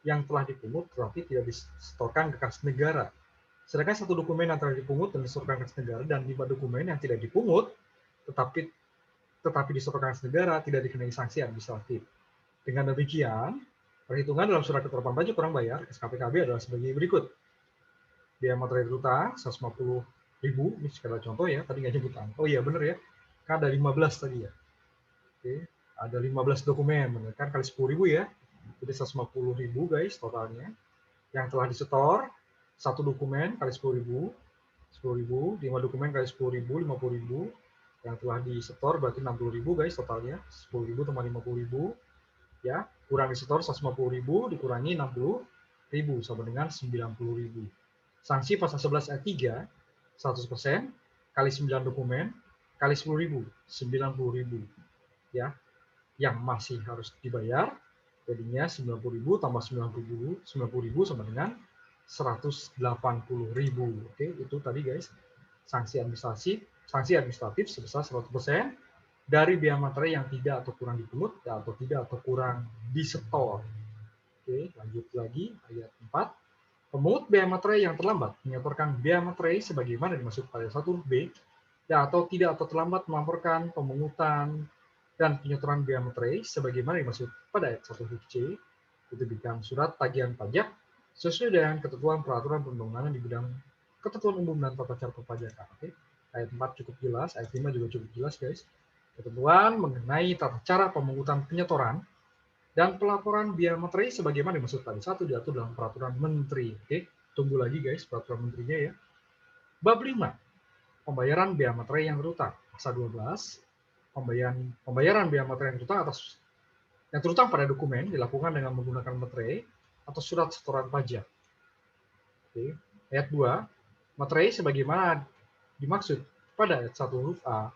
yang telah dipungut tetapi tidak disetorkan ke kas negara. Sedangkan 1 dokumen yang telah dipungut dan disetorkan ke kas negara dan 5 dokumen yang tidak dipungut tetapi disetorkan ke kas negara tidak dikenai sanksi administratif. Dengan demikian, perhitungan dalam surat ketetapan pajak orang bayar SKPKB adalah sebagai berikut. Biaya materai terutang 150.000, ini sekadar contoh ya, tadi nggak nyebut angka. Oh iya bener ya, kan ada 15 tadi ya. Oke, ada 15 dokumen, bener kan, kali 10.000 ya, jadi 150.000 guys totalnya. Yang telah disetor 1 dokumen kali 10.000, 10.000, 5 dokumen kali 10.000, 50.000. Yang telah disetor berarti 60.000 guys totalnya, 10.000 tambah 50.000 ya, kurang disetor 150.000 dikurangi 60.000 sama dengan 90.000. Sanksi pasal 11 ayat 3 100% kali 9 dokumen kali 10.000, 90.000 ya, yang masih harus dibayar. Jadinya 90.000 tambah 90.000 sama dengan 180.000. Oke, itu tadi guys sanksi administratif sebesar 100% dari biaya materai yang tidak atau kurang dipungut atau tidak atau kurang disetor. Oke, lanjut lagi ayat 4. Pemungut biaya materai yang terlambat menyetorkan biaya materai sebagaimana dimaksud pada 1 huruf B ya, atau tidak atau terlambat melaporkan pemungutan dan penyetoran biaya materai sebagaimana dimaksud pada ayat 1 huruf C, diterbitkan surat tagihan pajak sesuai dengan ketentuan peraturan perundang-undangan di bidang ketentuan umum dan tata cara perpajakan. Oke. Ayat 4 cukup jelas, ayat 5 juga cukup jelas guys. Ketentuan mengenai tata cara pemungutan penyetoran dan pelaporan biaya materai sebagaimana dimaksud tadi 1 diatur dalam peraturan menteri. Oke, tunggu lagi guys peraturan menterinya ya. Bab 5, pembayaran biaya materai yang terutang. Pasal 12, pembayaran biaya materai yang terutang pada dokumen dilakukan dengan menggunakan materai atau surat setoran pajak. Oke. Ayat 2, materai sebagaimana dimaksud pada ayat 1 huruf A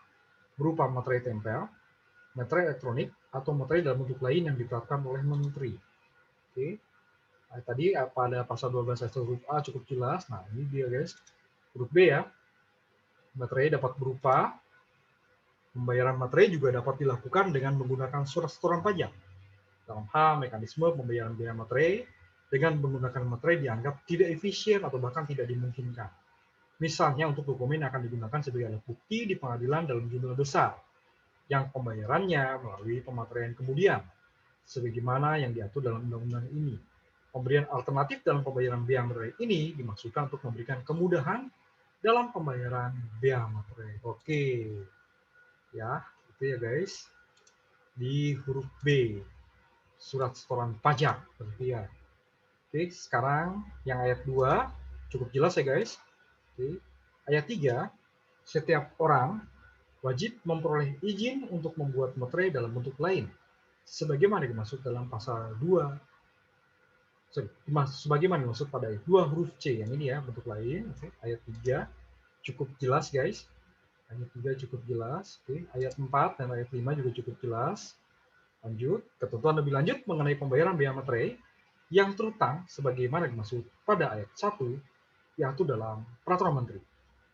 berupa materai tempel, materai elektronik, atau materai dalam bentuk lain yang ditetapkan oleh menteri. Oke. Nah, tadi pada pasal 12 ayat 1 huruf A cukup jelas. Nah, ini dia guys. Huruf B ya. Materai dapat berupa pembayaran materai juga dapat dilakukan dengan menggunakan surat setoran pajak. Dalam hal mekanisme pembayaran biaya materai dengan menggunakan materai dianggap tidak efisien atau bahkan tidak dimungkinkan. Misalnya untuk dokumen yang akan digunakan sebagai alat bukti di pengadilan dalam jumlah besar, yang pembayarannya melalui pemateraian kemudian, sebagaimana yang diatur dalam undang-undang ini. Pemberian alternatif dalam pembayaran biaya materai ini dimaksudkan untuk memberikan kemudahan dalam pembayaran biaya materai. Oke, ya itu ya guys. Di huruf B, surat setoran pajak berarti ya. Oke, sekarang yang ayat 2 cukup jelas ya guys. Oke. Ayat 3, setiap orang wajib memperoleh izin untuk membuat materai dalam bentuk lain sebagaimana dimaksud dalam pasal 2. Sebagaimana dimaksud pada ayat 2 huruf C yang ini ya, bentuk lain. Oke. Ayat 3 cukup jelas guys. Ayat 3 cukup jelas. Oke. Ayat 4 dan ayat 5 juga cukup jelas. Lanjut, ketentuan lebih lanjut mengenai pembayaran biaya materai yang terutang sebagaimana dimaksud pada ayat 1 yaitu dalam peraturan menteri.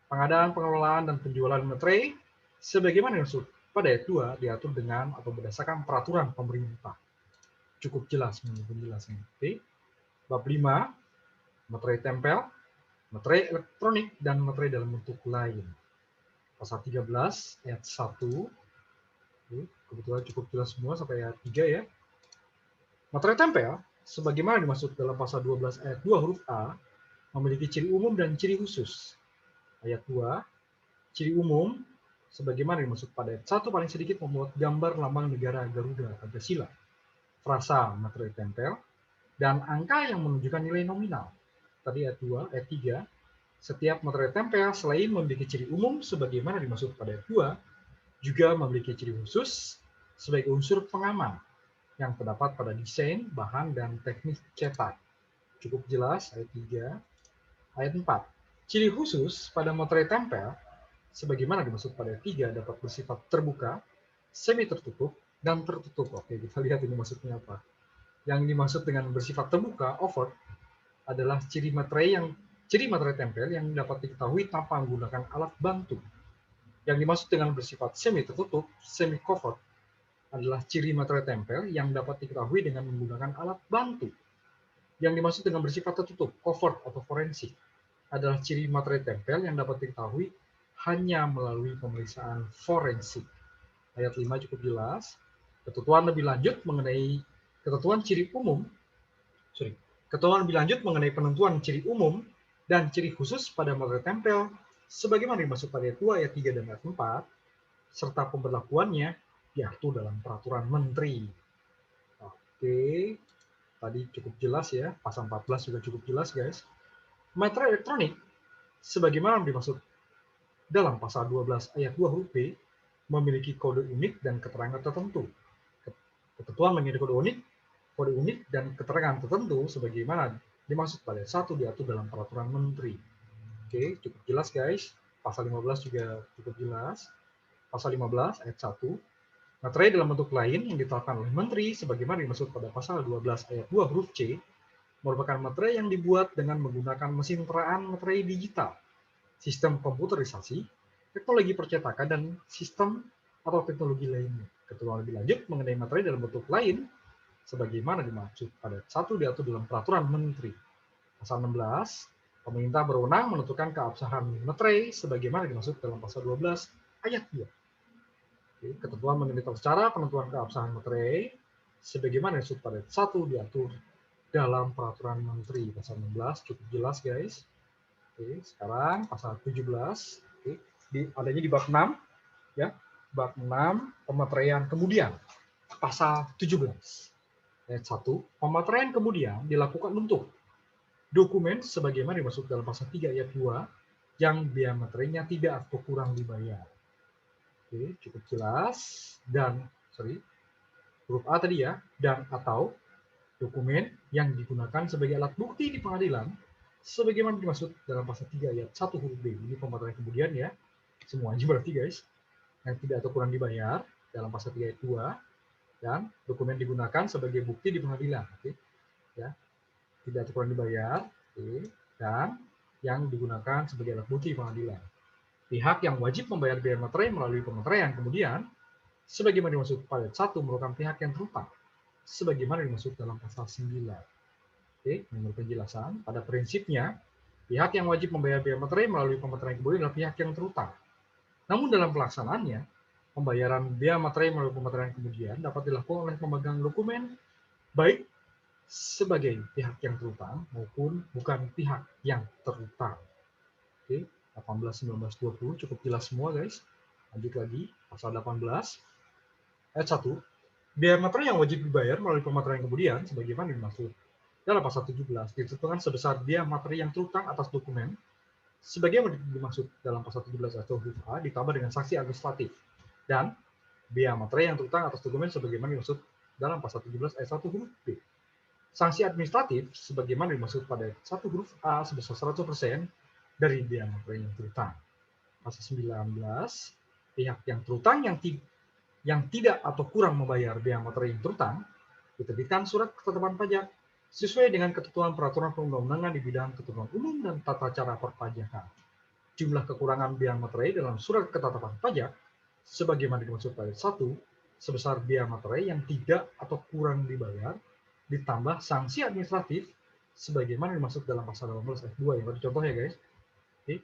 Pengadaan, pengelolaan, dan penjualan materai sebagaimana dimaksud pada ayat 2 diatur dengan atau berdasarkan peraturan pemerintah. Cukup jelas menurut penjelasan. Oke. Bab 5, materai tempel, materai elektronik, dan materai dalam bentuk lain. Pasal 13 ayat 1. Kebetulan cukup jelas semua sampai ayat 3 ya. Materai tempel, sebagaimana dimaksud dalam pasal 12 ayat 2 huruf A, memiliki ciri umum dan ciri khusus. Ayat 2, ciri umum, sebagaimana dimaksud pada ayat 1 paling sedikit membuat gambar lambang negara Garuda Pancasila, frasa materai tempel, dan angka yang menunjukkan nilai nominal. Tadi ayat 2, ayat 3, setiap materai tempel selain memiliki ciri umum sebagaimana dimaksud pada ayat 2, juga memiliki ciri khusus sebagai unsur pengaman yang terdapat pada desain, bahan, dan teknik cetak. Cukup jelas ayat 3. Ayat 4. Ciri khusus pada materai tempel sebagaimana dimaksud pada ayat 3 dapat bersifat terbuka, semi tertutup, dan tertutup. Oke, kita lihat ini maksudnya apa. Yang dimaksud dengan bersifat terbuka, overt, adalah ciri materai tempel yang dapat diketahui tanpa menggunakan alat bantu. Yang dimaksud dengan bersifat semi tertutup, semi covert, adalah ciri materai tempel yang dapat diketahui dengan menggunakan alat bantu. Yang dimaksud dengan bersifat tertutup, covert atau forensik, adalah ciri materai tempel yang dapat diketahui hanya melalui pemeriksaan forensik. Ayat 5 cukup jelas. Ketentuan lebih lanjut mengenai penentuan ciri umum dan ciri khusus pada materai tempel sebagaimana dimaksud pada ayat 2, ayat 3, dan ayat 4, serta pemberlakuannya diatur dalam peraturan menteri. Oke, tadi cukup jelas ya, pasal 14 juga cukup jelas guys. Materai elektronik sebagaimana dimaksud dalam pasal 12 ayat 2 huruf B memiliki kode unik dan keterangan tertentu. Ketentuan mengenai kode unik dan keterangan tertentu sebagaimana dimaksud pada 1 diatur dalam peraturan menteri. Oke, cukup jelas guys. pasal 15 juga cukup jelas. Pasal 15 ayat 1, materai dalam bentuk lain yang ditetapkan oleh Menteri sebagaimana dimaksud pada pasal 12 ayat 2 huruf C merupakan materai yang dibuat dengan menggunakan mesin peraan materai digital, sistem komputerisasi, teknologi percetakan, dan sistem atau teknologi lainnya. Ketentuan lebih lanjut mengenai materai dalam bentuk lain sebagaimana dimaksud pada 1 diatur dalam peraturan Menteri. Pasal 16, pemerintah berwenang menentukan keabsahan materai sebagaimana dimaksud dalam pasal 12 ayat 2. Ketentuan mengenai tata cara penentuan keabsahan materai sebagaimana dimaksud pada 1 diatur dalam peraturan Menteri. Pasal 16 cukup jelas, guys. Sekarang pasal 17, adanya di bab 6, ya. Bab 6 pemateraian kemudian. Pasal 17 ayat 1, pemateraian kemudian dilakukan untuk dokumen sebagaimana dimaksud dalam pasal 3 ayat 2 yang biaya materainya tidak atau kurang dibayar. Cukup jelas. Dan huruf A tadi ya, dan atau dokumen yang digunakan sebagai alat bukti di pengadilan sebagaimana dimaksud dalam pasal 3 ayat 1 huruf B. Ini pemateraian kemudian ya. Semuanya berarti, guys, yang tidak atau kurang dibayar dalam pasal 3 ayat 2, dan dokumen digunakan sebagai bukti di pengadilan. Ya. Tidak atau kurang dibayar, dan yang digunakan sebagai alat bukti di pengadilan. Pihak yang wajib membayar biaya materai melalui pemateraian kemudian sebagaimana dimaksud pada 1 merupakan pihak yang terutang sebagaimana dimaksud dalam pasal 9. Menurut penjelasan, pada prinsipnya pihak yang wajib membayar biaya materai melalui pemateraian kemudian adalah pihak yang terutang. Namun dalam pelaksanaannya, pembayaran biaya materai melalui pemateraian kemudian dapat dilakukan oleh pemegang dokumen baik sebagai pihak yang terutang maupun bukan pihak yang terutang. 18, 19, 20 cukup jelas semua, guys. Lanjut lagi, pasal 18 ayat 1, biaya materai yang wajib dibayar melalui pemateraian kemudian sebagaimana dimaksud dalam pasal 17 ditentukan sebesar biaya materai yang terutang atas dokumen sebagaimana dimaksud dalam pasal 17 ayat 1 huruf A ditambah dengan sanksi administratif, dan biaya materai yang terutang atas dokumen sebagaimana dimaksud dalam pasal 17 ayat 1 huruf B. Sanksi administratif sebagaimana dimaksud pada 1 huruf A sebesar 100% dari biaya materai yang terutang. Pasal 19, pihak yang terutang yang tidak atau kurang membayar biaya materai yang terutang diterbitkan surat ketetapan pajak sesuai dengan ketentuan peraturan perundang-undangan di bidang ketentuan umum dan tata cara perpajakan. Jumlah kekurangan biaya materai dalam surat ketetapan pajak sebagaimana dimaksud pada 1 sebesar biaya materai yang tidak atau kurang dibayar ditambah sanksi administratif sebagaimana dimaksud dalam pasal 18 ayat 2 yang tadi contohnya, guys.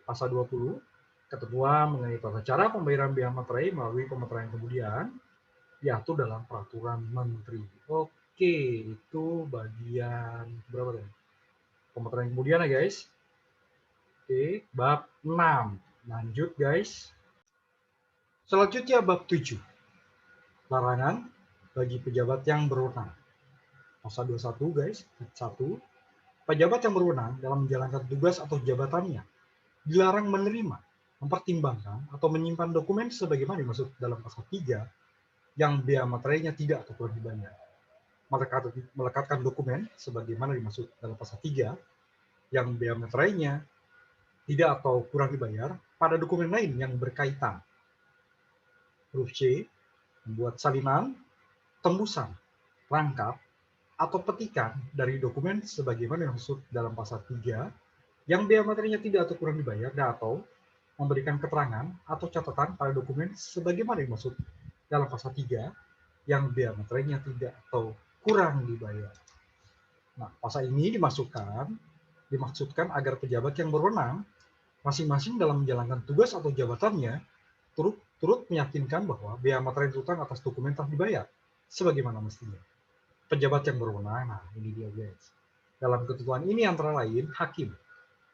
Pasal 20, ketentuan mengenai tata cara pembayaran biaya materai melalui pemateraian kemudian diatur dalam peraturan Menteri. Oke, itu bagian berapa tadi? Pemateraian kemudian ya, guys. Oke, bab 6. Lanjut, guys. Selanjutnya bab 7. Larangan bagi pejabat yang berwenang. Pasal 21, guys. 1. Pejabat yang berwenang dalam menjalankan tugas atau jabatannya dilarang menerima, mempertimbangkan, atau menyimpan dokumen sebagaimana dimaksud dalam pasal 3 yang biaya materainya tidak atau kurang dibayar. Melekatkan dokumen sebagaimana dimaksud dalam pasal 3 yang biaya materainya tidak atau kurang dibayar pada dokumen lain yang berkaitan. Huruf C, membuat salinan, tembusan, rangkap, atau petikan dari dokumen sebagaimana dimaksud dalam pasal 3 yang biaya materainya tidak atau kurang dibayar, dan atau memberikan keterangan atau catatan pada dokumen sebagaimana dimaksud dalam pasal 3 yang biaya materainya tidak atau kurang dibayar. Nah, pasal ini dimaksudkan agar pejabat yang berwenang masing-masing dalam menjalankan tugas atau jabatannya turut meyakinkan bahwa biaya materai terutang atas dokumen telah dibayar sebagaimana mestinya. Pejabat yang berwenang, nah ini dia, guys. Dalam ketentuan ini antara lain hakim,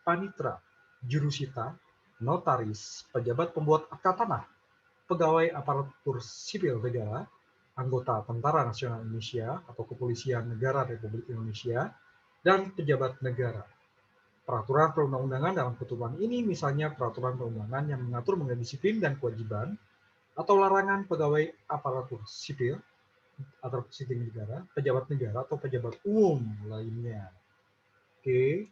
panitera, jurusita, notaris, pejabat pembuat akta tanah, pegawai aparatur sipil negara, anggota Tentara Nasional Indonesia atau Kepolisian Negara Republik Indonesia, dan pejabat negara. Peraturan perundang-undangan dalam ketentuan ini misalnya peraturan perundangan yang mengatur mengenai disiplin dan kewajiban atau larangan pegawai aparatur sipil atau sipil negara, pejabat negara, atau pejabat umum lainnya. Oke.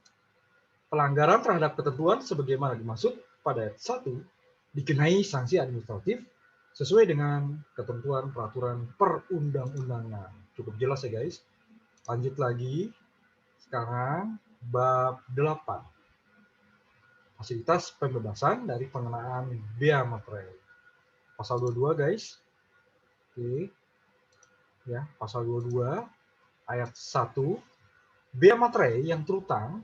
Pelanggaran terhadap ketentuan sebagaimana dimaksud pada ayat 1 dikenai sanksi administratif sesuai dengan ketentuan peraturan perundang-undangan. Cukup jelas ya guys. Lanjut lagi. Sekarang bab 8. Fasilitas pembebasan dari pengenaan bea materai. Pasal 22 guys. Oke. Ya, pasal 22 ayat 1. Bea materai yang terutang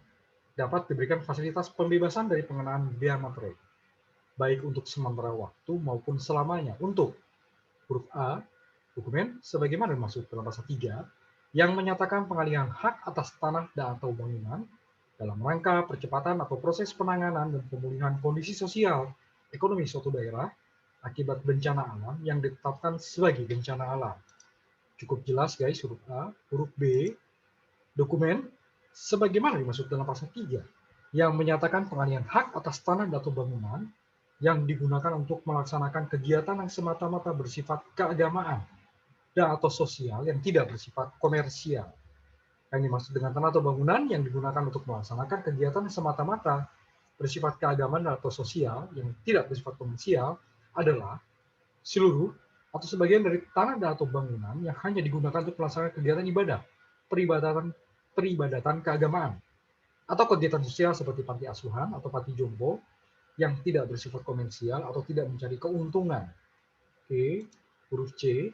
dapat diberikan fasilitas pembebasan dari pengenaan bea materai, baik untuk sementara waktu maupun selamanya. Untuk huruf A, dokumen sebagaimana dimaksud dalam pasal 3 yang menyatakan pengalihan hak atas tanah dan atau bangunan dalam rangka percepatan atau proses penanganan dan pemulihan kondisi sosial ekonomi suatu daerah akibat bencana alam yang ditetapkan sebagai bencana alam. Cukup jelas guys huruf A. Huruf B, dokumen sebagaimana dimaksud dalam pasal 3 yang menyatakan pengalihan hak atas tanah atau bangunan yang digunakan untuk melaksanakan kegiatan yang semata-mata bersifat keagamaan dan atau sosial yang tidak bersifat komersial. Yang dimaksud dengan tanah atau bangunan yang digunakan untuk melaksanakan kegiatan yang semata-mata bersifat keagamaan atau sosial yang tidak bersifat komersial adalah seluruh atau sebagian dari tanah dan atau bangunan yang hanya digunakan untuk melaksanakan kegiatan ibadah, peribadatan keagamaan, atau kegiatan sosial seperti panti asuhan atau panti jompo yang tidak bersifat komersial atau tidak mencari keuntungan. Oke, huruf C,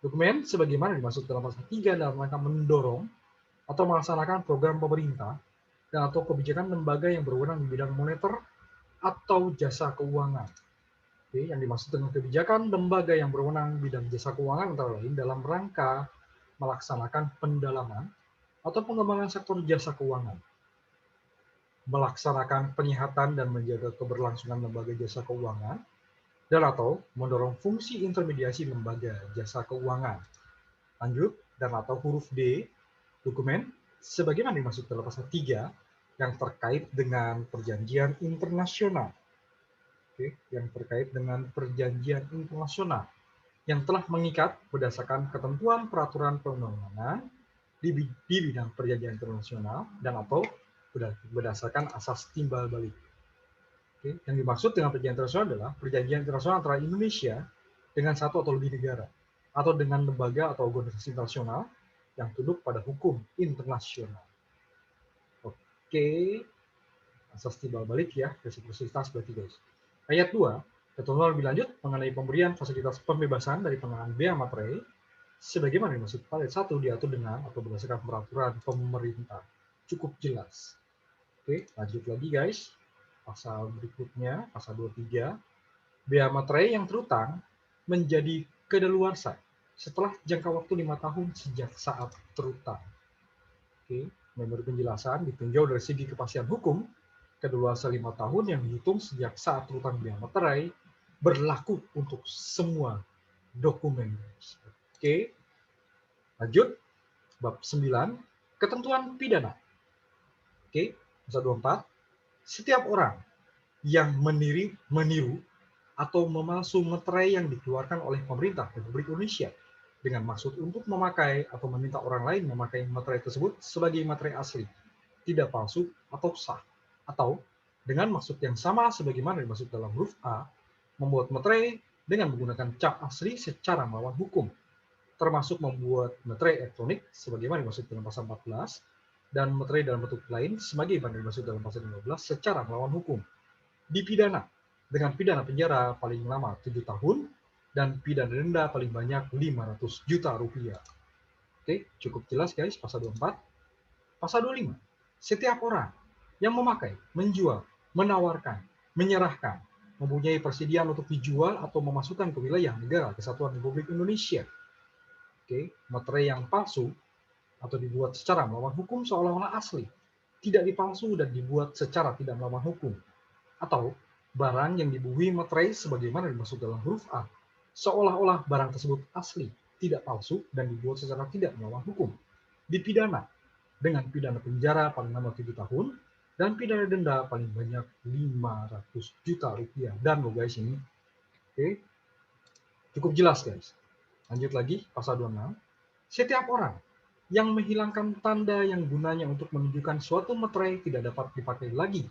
dokumen sebagaimana dimaksud dalam pasal 3 dalam rangka mendorong atau melaksanakan program pemerintah dan atau kebijakan lembaga yang berwenang di bidang moneter atau jasa keuangan. Oke, yang dimaksud dengan kebijakan lembaga yang berwenang di bidang jasa keuangan antara lain dalam rangka melaksanakan pendalaman atau pengembangan sektor jasa keuangan, melaksanakan penyihatan dan menjaga keberlangsungan lembaga jasa keuangan, dan atau mendorong fungsi intermediasi lembaga jasa keuangan. Lanjut, dan atau huruf D, dokumen sebagaimana dimaksud dalam pasal 3 yang terkait dengan perjanjian internasional. Oke, yang terkait dengan perjanjian internasional yang telah mengikat berdasarkan ketentuan peraturan perundang-undangan di bidang perjanjian internasional dan atau berdasarkan asas timbal balik. Oke, yang dimaksud dengan perjanjian internasional adalah perjanjian internasional antara Indonesia dengan satu atau lebih negara atau dengan lembaga atau organisasi internasional yang tunduk pada hukum internasional. Oke, asas timbal balik ya, resiprositas berarti guys. Ayat 2, ketentuan lebih lanjut mengenai pemberian fasilitas pembebasan dari pengenaan bea materai sebagaimana dimaksud pada ayat 1 diatur dengan atau berdasarkan peraturan pemerintah. Cukup jelas. Oke, lanjut lagi guys. Pasal berikutnya, pasal 23, bea materai yang terutang menjadi kedaluarsa setelah jangka waktu 5 tahun sejak saat terutang. Oke, menurut penjelasan ditinjau dari segi kepastian hukum, kedaluarsa 5 tahun yang dihitung sejak saat terutang bea materai berlaku untuk semua dokumen. Oke, lanjut bab 9, ketentuan pidana. Oke, pasal 24, setiap orang yang meniru atau memalsu materai yang dikeluarkan oleh pemerintah Republik Indonesia dengan maksud untuk memakai atau meminta orang lain memakai materai tersebut sebagai materai asli, tidak palsu atau sah, atau dengan maksud yang sama sebagaimana dimaksud dalam huruf A, membuat materai dengan menggunakan cap asli secara melawan hukum, termasuk membuat materai elektronik sebagaimana dimaksud dalam pasal 14 dan materai dalam bentuk lain sebagaimana dimaksud dalam pasal 15 secara melawan hukum, dipidana dengan pidana penjara paling lama 7 tahun dan pidana denda paling banyak 500 juta rupiah. Oke, cukup jelas guys pasal 24. Pasal 25, setiap orang yang memakai, menjual, menawarkan, menyerahkan, mempunyai persediaan untuk dijual atau memasukkan ke wilayah negara kesatuan Republik Indonesia. Oke, materai yang palsu atau dibuat secara melawan hukum seolah-olah asli, tidak dipalsu dan dibuat secara tidak melawan hukum, atau barang yang dibubuhi materai sebagaimana dimaksud dalam huruf A, seolah-olah barang tersebut asli, tidak palsu dan dibuat secara tidak melawan hukum, dipidana dengan pidana penjara paling lama 7 tahun dan pidana denda paling banyak 500 juta rupiah. Dan lo guys ini, oke, cukup jelas guys. Lanjut lagi pasal 26. Setiap orang yang menghilangkan tanda yang gunanya untuk menunjukkan suatu materai tidak dapat dipakai lagi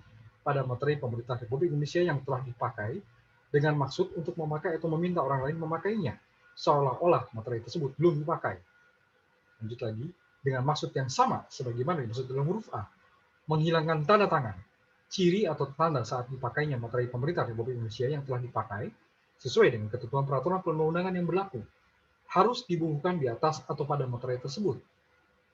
pada materi pemerintah Republik Indonesia yang telah dipakai dengan maksud untuk memakai atau meminta orang lain memakainya, seolah-olah materi tersebut belum dipakai. Lanjut lagi, dengan maksud yang sama sebagaimana dimaksud dalam huruf A, menghilangkan tanda tangan, ciri atau tanda saat dipakainya materi pemerintah Republik Indonesia yang telah dipakai sesuai dengan ketentuan peraturan perundang-undangan yang berlaku, harus dibubuhkan di atas atau pada materai tersebut,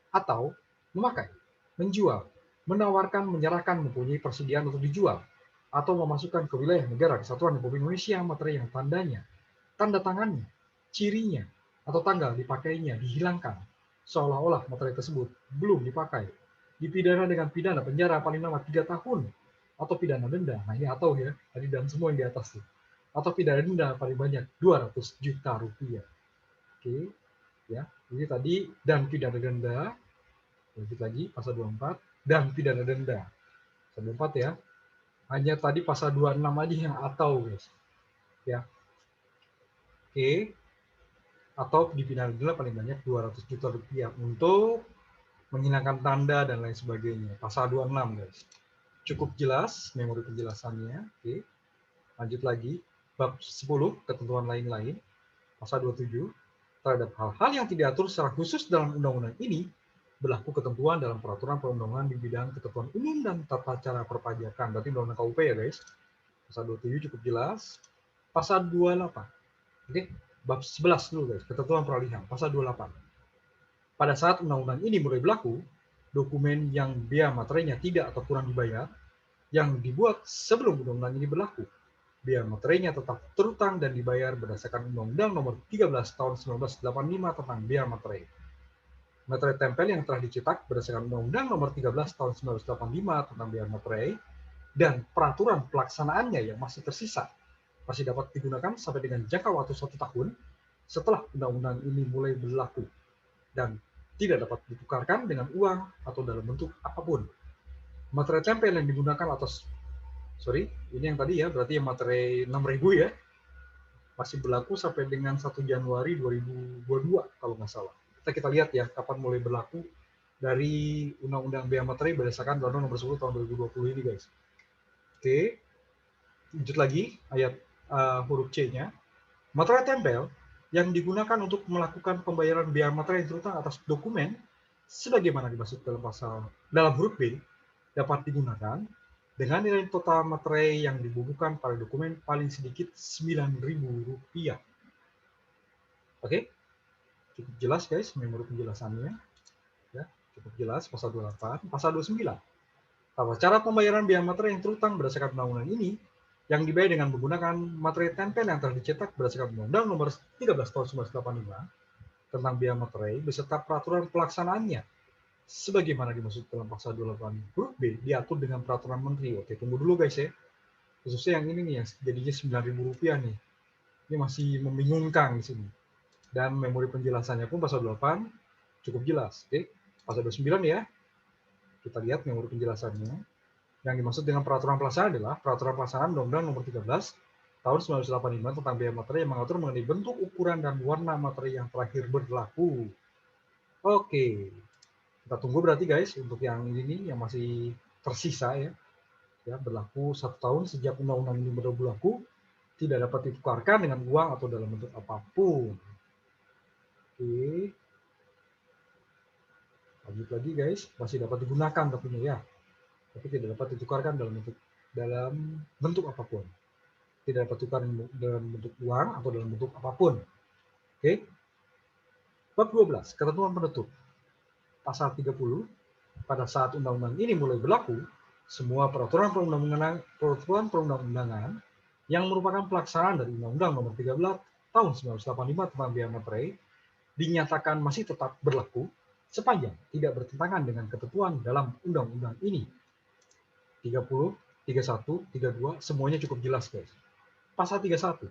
atau memakai, menjual, menawarkan, menyerahkan, mempunyai persediaan untuk dijual, atau memasukkan ke wilayah negara kesatuan Republik Indonesia materi yang tandanya, tanda tangannya, cirinya, atau tanggal dipakainya dihilangkan, seolah-olah materi tersebut belum dipakai, dipidana dengan pidana penjara paling lama 3 tahun, atau pidana denda. Nah ini atau ya, tadi dan semua yang di atas tuh. Atau pidana denda paling banyak 200 juta rupiah. Oke, ya. Ini tadi dan pidana denda. Lanjut lagi pasal 24 dan pidana denda. Pasal 24 ya. Hanya tadi pasal 26 aja yang atau, guys. Ya. Oke. Atau dipidana denda paling banyak 200 juta rupiah untuk menghilangkan tanda dan lain sebagainya. Pasal 26, guys. Cukup jelas memori penjelasannya. Oke. Lanjut lagi. Bab 10, ketentuan lain-lain. Pasal 27, terhadap hal-hal yang tidak diatur secara khusus dalam undang-undang ini, berlaku ketentuan dalam peraturan perundang-undangan di bidang ketentuan umum dan tata cara perpajakan. Berarti undang-undang KUP ya guys. Pasal 27 cukup jelas. Pasal 28. Oke, bab 11 dulu guys, ketentuan peralihan. Pasal 28. Pada saat undang-undang ini mulai berlaku, dokumen yang biaya materainya tidak atau kurang dibayar, yang dibuat sebelum undang-undang ini berlaku, biaya materainya tetap terutang dan dibayar berdasarkan Undang-Undang Nomor 13 Tahun 1985 tentang biaya materai. Materai tempel yang telah dicetak berdasarkan Undang-Undang Nomor 13 Tahun 1985 tentang biaya materai dan peraturan pelaksanaannya yang masih tersisa masih dapat digunakan sampai dengan jangka waktu 1 tahun setelah undang-undang ini mulai berlaku dan tidak dapat ditukarkan dengan uang atau dalam bentuk apapun. Materai tempel yang digunakan atas ini yang tadi ya, berarti yang materai 6.000 ya, masih berlaku sampai dengan 1 Januari 2022 kalau nggak salah. Kita lihat ya kapan mulai berlaku dari Undang-Undang Bea Materai berdasarkan Undang-Undang Nomor 10 Tahun 2020 ini guys. Oke, lanjut lagi ayat huruf C-nya. Materai tempel yang digunakan untuk melakukan pembayaran biaya materai terutang atas dokumen sebagaimana dimaksud dalam huruf B dapat digunakan dengan nilai total materai yang dibubuhkan pada dokumen paling sedikit Rp9.000. Oke, cukup jelas guys memori penjelasannya. Ya, cukup jelas pasal 28, pasal 29. Tata cara pembayaran biaya materai yang terutang berdasarkan undang-undang ini yang dibayar dengan menggunakan materai tempel yang telah dicetak berdasarkan Undang-Undang Nomor 13 Tahun 1985 tentang biaya materai beserta peraturan pelaksanaannya sebagaimana dimaksud dalam pasal 28 huruf B diatur dengan peraturan menteri. Oke, tunggu dulu guys ya. Khususnya yang ini nih yang jadinya Rp9.000 nih. Ini masih membingungkan di sini. Dan memori penjelasannya pun pasal 28 cukup jelas. Oke, pasal 29 ya. Kita lihat memori penjelasannya. Yang dimaksud dengan peraturan pelaksanaan adalah peraturan pelaksanaan Undang-Undang Nomor 13 Tahun 1985 tentang biaya materai yang mengatur mengenai bentuk, ukuran, dan warna materai yang terakhir berlaku. Oke, kita tunggu berarti guys untuk yang ini yang masih tersisa ya, berlaku 1 tahun sejak undang-undang ini berlaku, tidak dapat ditukarkan dengan uang atau dalam bentuk apapun. Oke, lanjut lagi guys, masih dapat digunakan tentunya ya, tapi tidak dapat ditukarkan dalam bentuk apapun, tidak dapat ditukarkan dalam bentuk uang atau dalam bentuk apapun. Oke, bab 12 ketentuan penutup. Pasal 30, pada saat undang-undang ini mulai berlaku, semua peraturan perundang-undangan yang merupakan pelaksanaan dari Undang-Undang Nomor 13 Tahun 1985 tentang biaya materai dinyatakan masih tetap berlaku sepanjang tidak bertentangan dengan ketentuan dalam undang-undang ini. 30, 31, 32 semuanya cukup jelas guys. Pasal 31.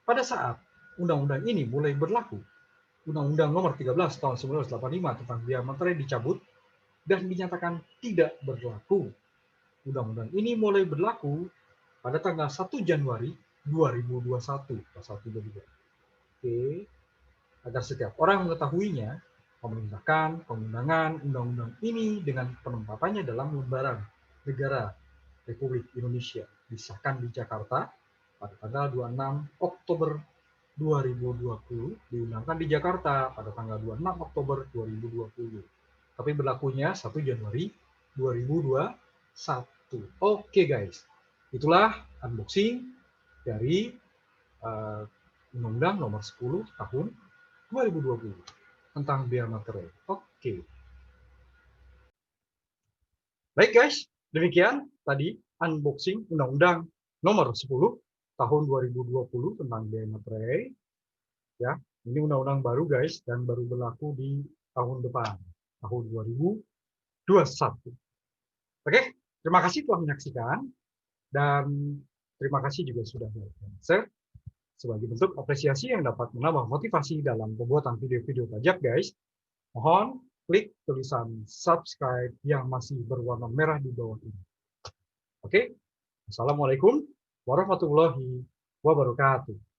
Pada saat undang-undang ini mulai berlaku, Undang-Undang Nomor 13 Tahun 1985 tentang biaya materai dicabut dan dinyatakan tidak berlaku. Undang-undang ini mulai berlaku pada tanggal 1 Januari 2021, pasal 33. Oke, agar setiap orang mengetahuinya, pemerintahkan pengundangan undang-undang ini dengan penempatannya dalam lembaran negara Republik Indonesia disahkan di Jakarta pada tanggal 26 Oktober 2020, diundangkan di Jakarta pada tanggal 26 Oktober 2020. Tapi berlakunya 1 Januari 2021. Oke guys, itulah unboxing dari Undang-Undang Nomor 10 Tahun 2020 tentang biaya materai. Oke. Baik guys, demikian tadi unboxing Undang-Undang Nomor 10 Tahun 2020 tentang biaya materai. Ya, ini undang-undang baru guys dan baru berlaku di tahun depan, tahun 2021. Oke, terima kasih telah menyaksikan dan terima kasih juga sudah share sebagai bentuk apresiasi yang dapat menambah motivasi dalam pembuatan video-video pajak guys. Mohon klik tulisan subscribe yang masih berwarna merah di bawah ini. Oke, Assalamualaikum warahmatullahi wabarakatuh.